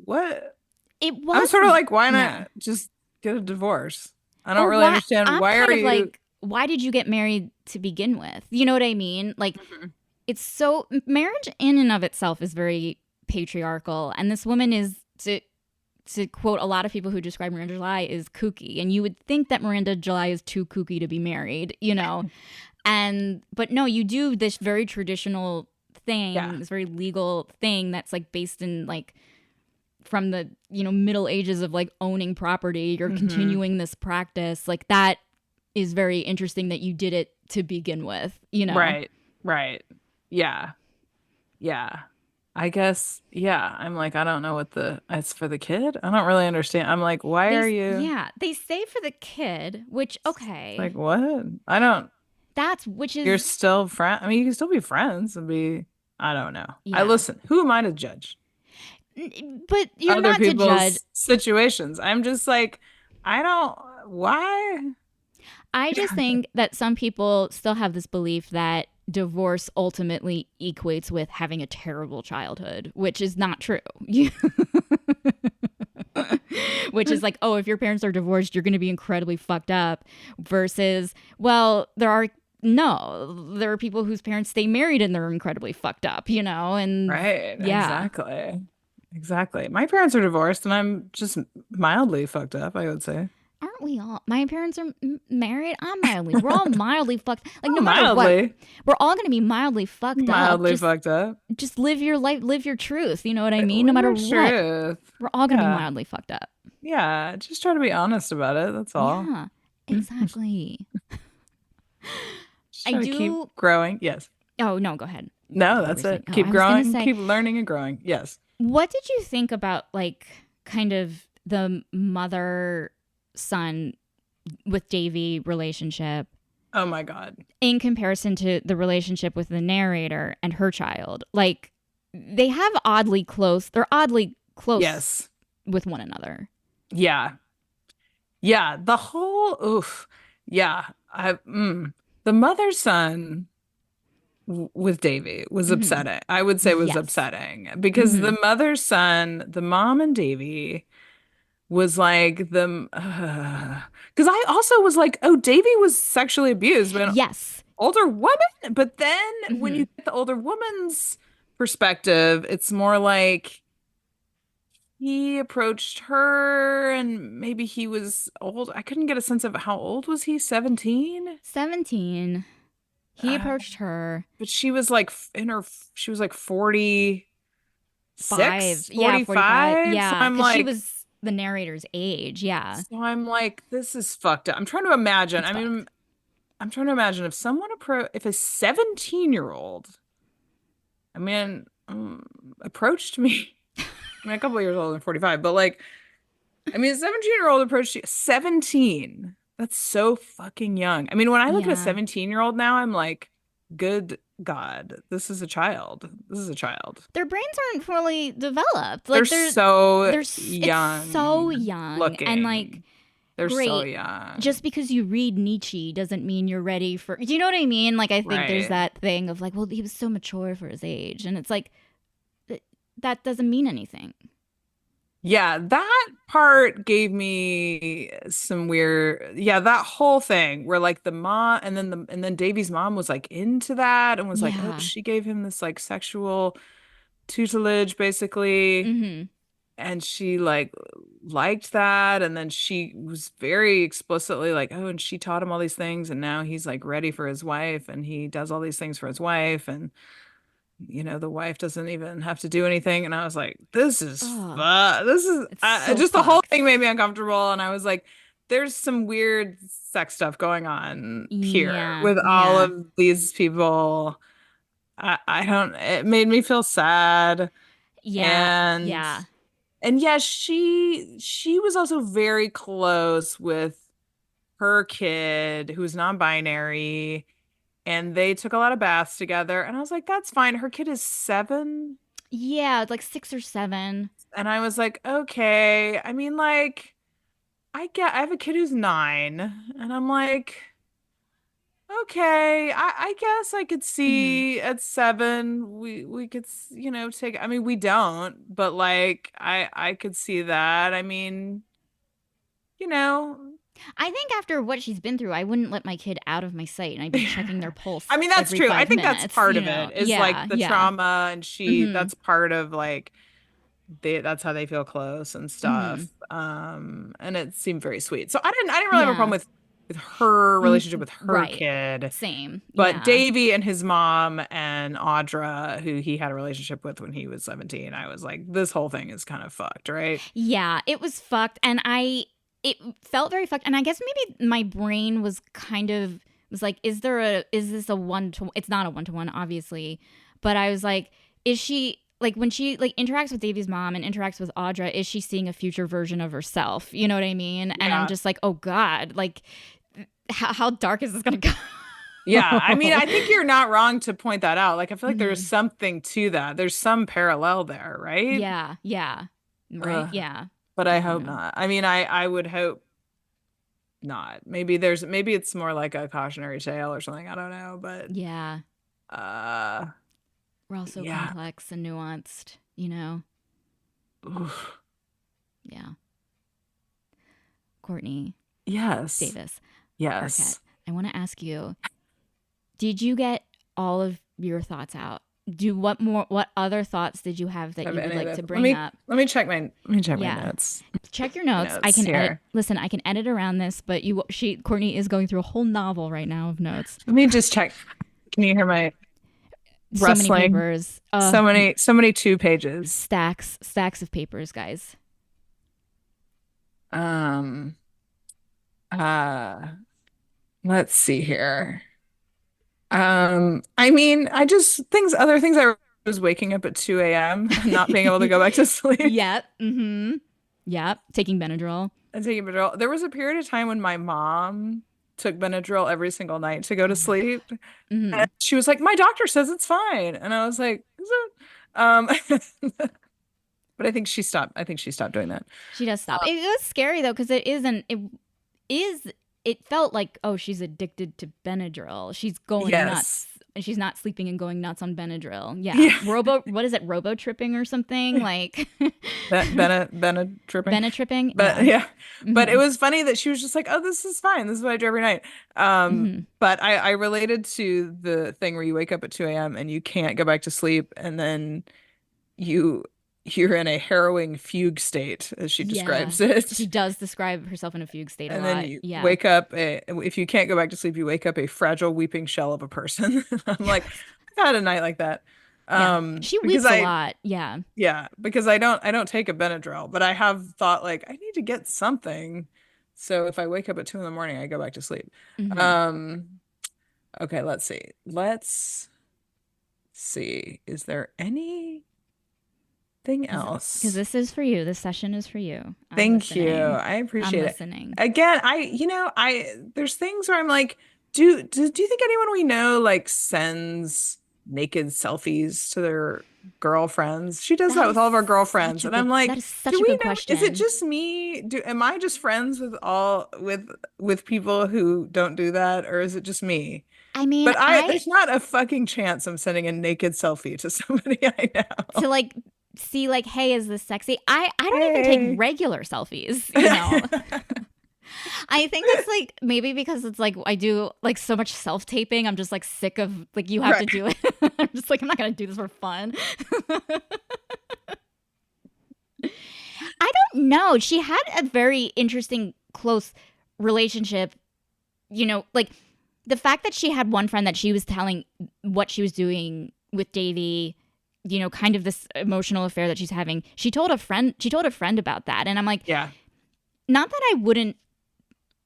what? It was. I'm sort of like, why not just get a divorce? I don't really understand. Why are you like, why did you get married to begin with? You know what I mean? Like, it's so, marriage in and of itself is very patriarchal. And this woman is, to quote a lot of people who describe Miranda July, is kooky. And you would think that Miranda July is too kooky to be married, but no, you do this very traditional thing, this very legal thing that's like based in like from the, Middle Ages of like owning property. You're continuing this practice like that. Is very interesting that you did it to begin with, Right. Yeah. I guess, I'm like, I don't know it's for the kid. I don't really understand. I'm like, why are you? Yeah, they say for the kid, which, okay. Like, what? I don't. You're still friends. I mean, you can still be friends and I don't know. Yeah. Listen, who am I to judge? But you're other not to judge. Situations. I'm just like, why? I just think that some people still have this belief that divorce ultimately equates with having a terrible childhood, which is not true. Which is like, oh, if your parents are divorced, you're going to be incredibly fucked up. Versus, well, there are people whose parents stay married and they're incredibly fucked up, And right, exactly. My parents are divorced, and I'm just mildly fucked up, I would say. Aren't aren't we all? My parents are married. I'm mildly. We're all mildly fucked. Like no matter Mildly. what, we're all gonna be mildly fucked up. Mildly fucked up. Just live your life, live your truth. You know what I mean? No matter what, we're all gonna be mildly fucked up. Yeah, just try to be honest about it. That's all. Yeah, exactly. I do keep growing. Yes. Oh no, go ahead. No, that's it. Keep growing, keep learning and growing. Yes. What did you think about like kind of the mother-son with Davy relationship? Oh my God. In comparison to the relationship with the narrator and her child. Like they have they're oddly close yes. with one another. Yeah. Yeah. The whole yeah. The mother-son with Davy was upsetting. I would say was upsetting because the mother-son, the mom and Davy was like because I also was like, oh, Davy was sexually abused by an older woman. But then when you get the older woman's perspective, it's more like he approached her and maybe he was old. I couldn't get a sense of how old was he? 17? 17. He approached her. But she was like she was like 46, 45. Yeah, 45. Yeah, so I'm like, like, she was the narrator's age. Yeah. So I'm like, this is fucked up. I'm trying to imagine. I'm trying to imagine if someone if a 17-year-old, approached me. A couple of years older than 45, but like, a 17-year-old approached you. 17. That's so fucking young. When I look at a 17-year-old now, I'm like, good God, this is a child. This is a child. Their brains aren't fully developed. Like they're so young. It's so young. Looking. And like, they're so young. Just because you read Nietzsche doesn't mean you're ready for, do you know what I mean? Like, I think there's that thing of like, well, he was so mature for his age. And it's like, that doesn't mean anything. Yeah, that part gave me some weird. Yeah, that whole thing where like the mom and then Davy's mom was like into that and was like, oh, she gave him this like sexual tutelage basically, and she like liked that, and then she was very explicitly like, oh, and she taught him all these things, and now he's like ready for his wife, and he does all these things for his wife, and the wife doesn't even have to do anything. And I was like, this is just the whole thing made me uncomfortable. And I was like, there's some weird sex stuff going on here with all of these people. It made me feel sad. And she was also very close with her kid who's non-binary. And they took a lot of baths together. And I was like, that's fine. Her kid is 7. Yeah, like 6 or 7. And I was like, okay. I have a kid who's 9. And I'm like, okay, I guess I could see at 7, we could, take, we don't. But like, I could see that. I think after what she's been through, I wouldn't let my kid out of my sight, and I'd be checking their pulse. That's true. I think minutes, that's part of it. Is like the trauma, and that's part of like that's how they feel close and stuff. And it seemed very sweet. So I didn't really have a problem with her relationship with her kid. Same. But Davy and his mom and Audra, who he had a relationship with when he was 17, I was like, this whole thing is kind of fucked, right? Yeah, it was fucked, and it felt very fucked, and I guess maybe my brain was like, is this a one-to-one? It's not a one-to-one, obviously, but I was like, is she, like, when she like interacts with Davy's mom and interacts with Audra, is she seeing a future version of herself? You know what I mean? And I'm just like, oh God, like, how dark is this gonna go? Yeah, I think you're not wrong to point that out. Like, I feel like there's something to that. There's some parallel there, right? Yeah, right, yeah. But I hope not. I would hope not. Maybe it's more like a cautionary tale or something. I don't know, but yeah. We're all so complex and nuanced, Oof. Yeah. Courtney. Yes. Davis. Yes. Arquette, I want to ask you, did you get all of your thoughts out? what other thoughts did you have that Have you would any of like this. to bring up? Let me check my Yeah. notes. Check your My notes. I notes can edit. here. Listen, I can edit around this, but Courtney is going through a whole novel right now of notes. Let me just check. Can you hear my So many rustling? papers. So many 2 pages. Stacks of papers, guys. Um, uh, let's see here. I mean, other things I was waking up at 2 a.m. and not being able to go back to sleep Yep. Mm-hmm. Yep. Taking Benadryl. and taking Benadryl. There was a period of time when my mom took Benadryl every single night to go to Oh my sleep. God. Mm-hmm. And she was like, "My doctor says it's fine." And I was like, "Is it?" Um, but I think she stopped doing that. She does stop. It was scary though, because is it felt like, oh, she's addicted to Benadryl. She's going Yes. nuts. And she's not sleeping and going nuts on Benadryl. Yeah. Yeah. What is it? Robo tripping or something? Like Bena tripping. Benetripping? But Yeah. yeah, but it Mm-hmm. was funny that she was just like, "Oh, this is fine. This is what I do every night." Mm-hmm. But I related to the thing where you wake up at 2 a.m. and you can't go back to sleep, and then you you're in a harrowing fugue state, as she Yeah. describes She it. does describe herself in a fugue state a And then lot. you Yeah. wake up if you can't go back to sleep, you wake up a fragile weeping shell of a person. I'm like, I've had a night like that. Yeah. She Because weeps a lot. Yeah. yeah, because I don't take a Benadryl, but I have thought like I need to get something. So if I wake up at 2 in the morning, I go back to sleep. Mm-hmm. Um, okay, let's see. Let's see. Is there anything Because else? this is for you. This session is for you. I'm Thank you. listening. I I'm appreciate it. listening. Again, there's things where I'm like, do you think anyone we know like sends naked selfies to their girlfriends? She does that with all of our girlfriends. And I'm That like, is such do a we good know, is it question. just me? Am I just friends with people who don't do that, or is it just me? I mean, But there's not a fucking chance I'm sending a naked selfie to somebody I know. to like see like, hey, is this sexy? I don't even take Hey. regular selfies, you know. I think that's like maybe because it's like I do like so much self-taping. I'm just like sick of like you have to Right. do it. I'm just like I'm not gonna do this for fun. I don't know. She had a very interesting close relationship, you know, like the fact that she had one friend that she was telling what she was doing with Davy, you know, kind of this emotional affair that she's having. She told a friend about that. And I'm like, Yeah. not that I wouldn't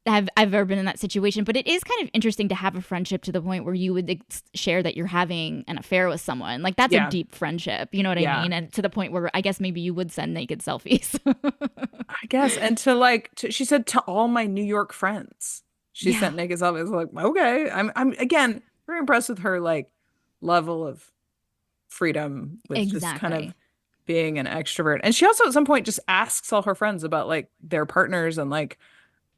have I've ever been in that situation, but it is kind of interesting to have a friendship to the point where you would share that you're having an affair with someone. Like that's a Yeah. deep friendship, you know what I Yeah. mean? And to the point where I guess maybe you would send naked selfies. I guess. And she said to all my New York friends, she Yeah, sent naked selfies. Like, okay. I'm again very impressed with her like level of freedom with just kind of exactly. being an extrovert. And she also at some point just asks all her friends about like their partners and like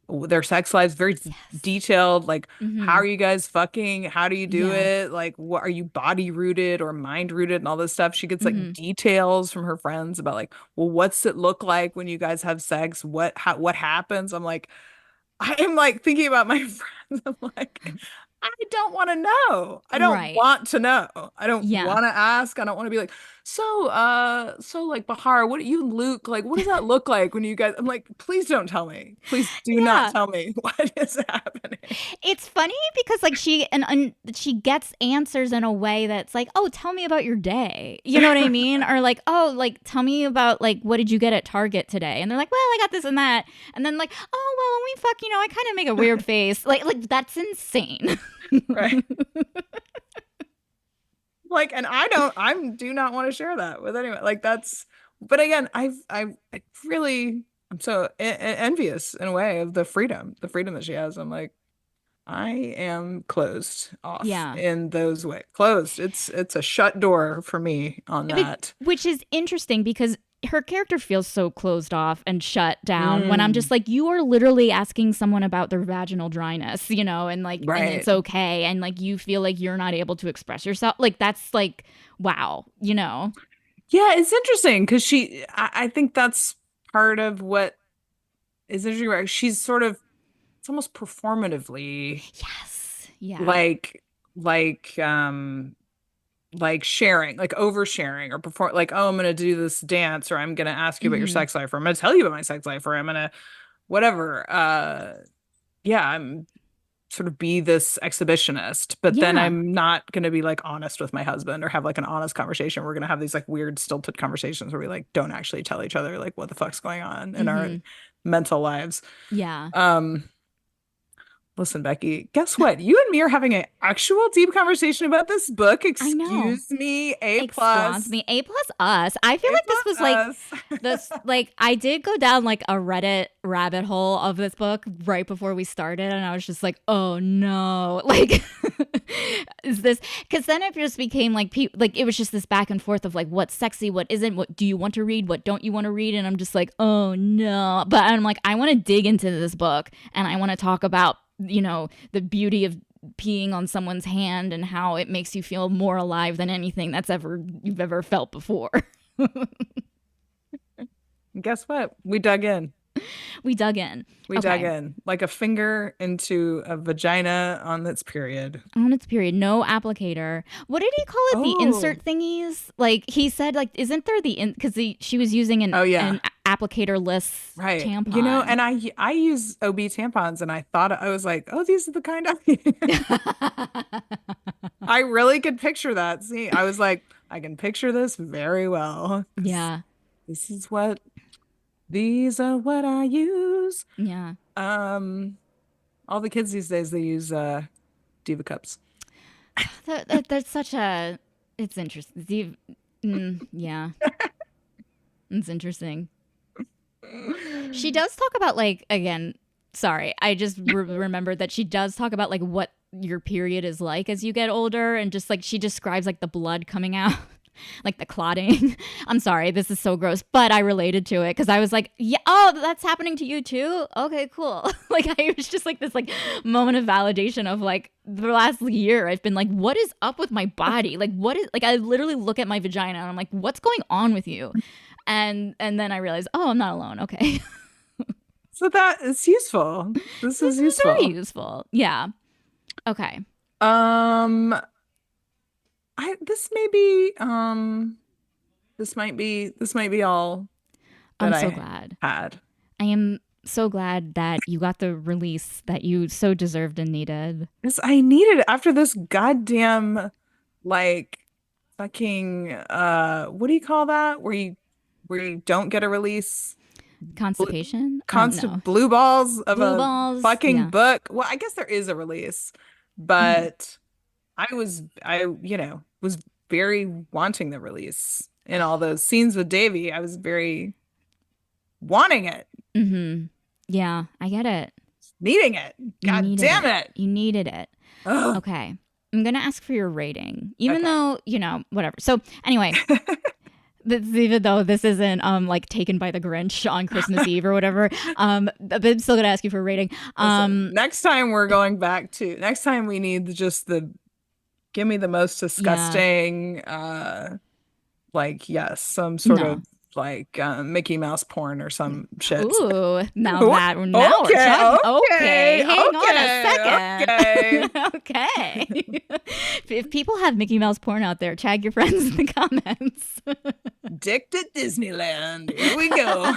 their sex lives, very Yes. detailed. Like, how Mm-hmm. are you guys fucking? How do you do Yeah. it? Like, what are you body rooted or mind rooted and all this stuff? She gets like Mm-hmm. details from her friends about like, well, what's it look like when you guys have sex? What happens? I'm like thinking about my friends. I'm like, I don't want to know. I don't Right. want to know. I don't Yeah. want to ask. I don't want to be like, so like Bahar, what you and Luke, like, what does that look like when you guys? I'm like, please don't tell me. Please do not Yeah. tell me what is happening. It's funny because like and she gets answers in a way that's like, "Oh, tell me about your day." You know what I mean? Or like, "Oh, like tell me about like what did you get at Target today?" And they're like, "Well, I got this and that." And then like, "Oh, well, when we fuck, you know, I kind of make a weird face." Like that's insane. Right. Like, and I do not want to share that with anyone. Like but again, I really, I'm so envious in a way of the freedom that she has. I'm like, I am closed off Yeah. in those ways. Closed. It's a shut door for me on that. Which is interesting because her character feels so closed off and shut down when I'm Mm, just like, you are literally asking someone about their vaginal dryness, you know, and like, and it's right. okay. And like, you feel like you're not able to express yourself. Like, that's like, wow, you know? Yeah, it's interesting because I think that's part of what is interesting. Right? She's sort of, it's almost performatively Yes. Yeah. like, like, like sharing, like oversharing or perform like, oh, I'm gonna do this dance, or I'm gonna ask you about your Hmm. sex life, or I'm gonna tell you about my sex life, or I'm gonna whatever. Yeah, I'm sort of be this exhibitionist, but then Yeah. I'm not gonna be like honest with my husband or have like an honest conversation. We're gonna have these like weird stilted conversations where we like don't actually tell each other like what the fuck's going on in our Hmm. mental lives. Yeah. Um, Listen, Becky, guess what? You and me are having an actual deep conversation about this book. I know. Excuse me, A Exclans plus, me. A plus us. I feel A like this plus was like us. this, like I did go down like a Reddit rabbit hole of this book right before we started, and I was just like, oh no, like is this, because then it just became like like it was just this back and forth of like what's sexy, what isn't, what do you want to read, what don't you want to read, and I'm just like, oh no. But I'm like, I want to dig into this book and I want to talk about, the beauty of peeing on someone's hand and how it makes you feel more alive than anything you've ever felt before. Guess what? We dug in. We dug in. We dug Okay. in like a finger into a vagina on its period. On its period, no applicator. What did he call it? The Oh, insert thingies? Like he said, like, isn't there because she was using oh yeah. an applicator-less Right. tampon. And I use OB tampons and I thought I was like, oh, these are the kind I really could picture that. See, I was like, I can picture this very well. 'Cause Yeah. this is what these are what I use. Yeah. Um, all the kids these days they use Diva cups. That's such a. It's interesting. Yeah, it's interesting. She does talk about like again. Sorry, I just remembered that she does talk about like what your period is like as you get older, and just like she describes like the blood coming out, like the clotting. I'm sorry, this is so gross, but I related to it because I was like, yeah, oh, that's happening to you too. Okay, cool. Like I was just like this like moment of validation of like the last year I've been like, what is up with my body? Like what is like I literally look at my vagina and I'm like, what's going on with you? And then I realized, oh, I'm not alone. Okay. So that is useful. This This is is very useful. useful. Yeah. Okay. Um, I this might be all that I'm so I glad. had. I am so glad that you got the release that you so deserved and needed. This I needed it after this goddamn like fucking what do you call that? Where you don't get a release? Blue, Constipation? No. constant blue balls of Blue a balls? fucking Yeah. book. Well, I guess there is a release, Hmm. but was very wanting the release in all those scenes with Davy. I was very wanting it, Hmm. Yeah, I get it. needing it. You God needed damn it. it. You needed it. Ugh. Okay. I'm going to ask for your rating, even Okay. though, whatever. So, anyway, even though this isn't like taken by the Grinch on Christmas Eve or whatever, but I'm still gonna ask you for a rating. Listen, next time we're going back to next time we need just the give me the most Yeah, disgusting like yes, some sort no. of like Mickey Mouse porn or some shit. Ooh, What? now we're Okay, talking. Okay, okay, hang on okay, a okay. second. Okay, if people have Mickey Mouse porn out there, tag your friends in the comments. Dick to Disneyland. Here we go.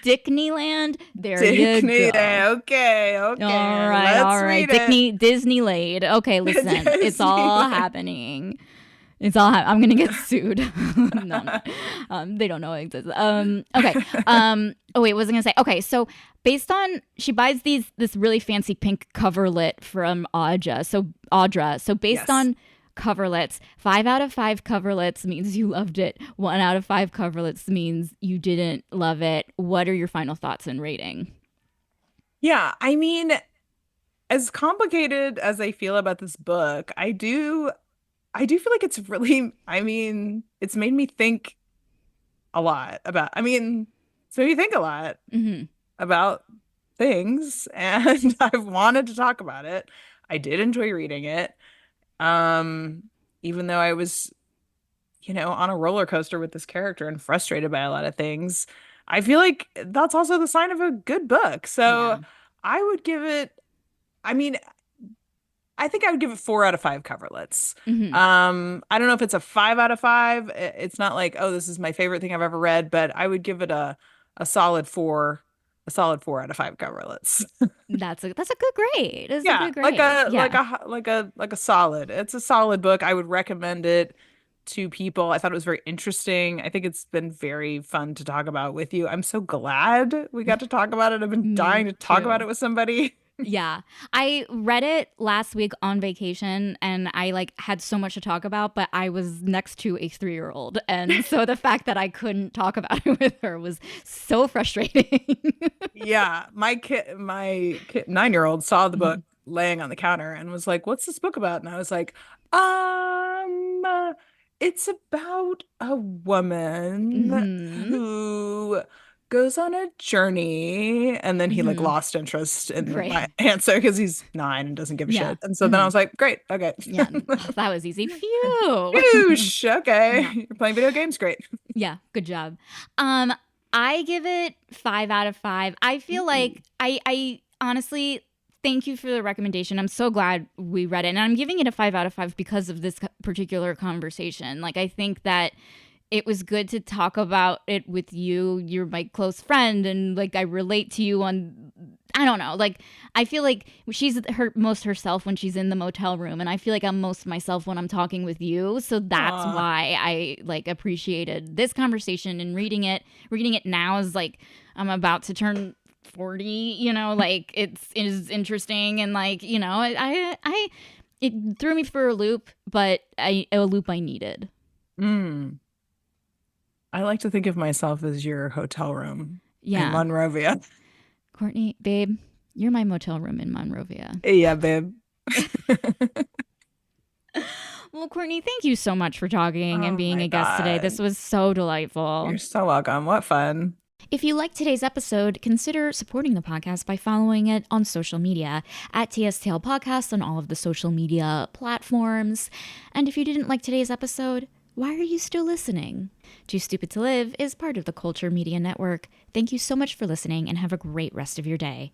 Dickneyland, there you Disney. go. Okay, All okay. right, Let's all right. read it. Disney laid. Okay, listen, it's all Disneyland. happening. I'm gonna get sued. No, I'm not. They don't know it exists. Okay. Oh wait, what was I gonna say? Okay, so based on she buys this really fancy pink coverlet from Audra. So based Yes. on coverlets, 5 out of 5 coverlets means you loved it. 1 out of 5 coverlets means you didn't love it. What are your final thoughts and rating? Yeah, I mean, as complicated as I feel about this book, I do feel like it's really, I mean, it's made me think a lot about, I mean, it's made me think a lot Mm-hmm. about things and I've wanted to talk about it. I did enjoy reading it. Um, Even though I was, on a roller coaster with this character and frustrated by a lot of things, I feel like that's also the sign of a good book. So Yeah. I would give it, I mean, I think I would give it 4 out of 5 coverlets. Mm-hmm. I don't know if it's a 5 out of 5. It's not like, oh, this is my favorite thing I've ever read, but I would give it a solid 4, a solid 4 out of 5 coverlets. That's a good grade. It's a Yeah, good grade. Yeah. like a solid. It's a solid book. I would recommend it to people. I thought it was very interesting. I think it's been very fun to talk about with you. I'm so glad we got to talk about it. I've been dying Me to talk about too. it with somebody. Yeah. I read it last week on vacation and I like had so much to talk about, but I was next to a 3-year-old. And so the fact that I couldn't talk about it with her was so frustrating. Yeah, my 9-year-old saw the book Mhm. laying on the counter and was like, "What's this book about?" And I was like, "Um, it's about a woman Mhm. who goes on a journey." And then he like Mhm. lost interest in Great. my answer because he's 9 and doesn't give a Yeah. shit. And so then I Mhm. was like, "Great, okay." Yeah. That was easy. Phew. Whoosh, okay. Yeah. You're playing video games, great. Yeah, good job. Um, I give it 5 out of 5. I feel Ooh. like I honestly thank you for the recommendation. I'm so glad we read it, and I'm giving it a 5 out of 5 because of this particular conversation. Like, I think that it was good to talk about it with you. You're my close friend, and like I relate to you on. I don't know. Like I feel like she's her most herself when she's in the motel room, and I feel like I'm most myself when I'm talking with you. So that's Aw. why I like appreciated this conversation and reading it. Reading it now is like I'm about to turn 40. You know, like it is interesting and like I it threw me for a loop, but a loop I needed. Mm. I like to think of myself as your hotel room in Yeah. Monrovia. Courtney, babe, you're my motel room in Monrovia. Yeah, babe. Well, Courtney, thank you so much for talking and Oh being my a guest today. God. This was so delightful. You're so welcome. What fun. If you liked today's episode, consider supporting the podcast by following it on social media at TSTL Podcast on all of the social media platforms. And if you didn't like today's episode, why are you still listening? Too Stupid to Live is part of the Culture Media Network. Thank you so much for listening and have a great rest of your day.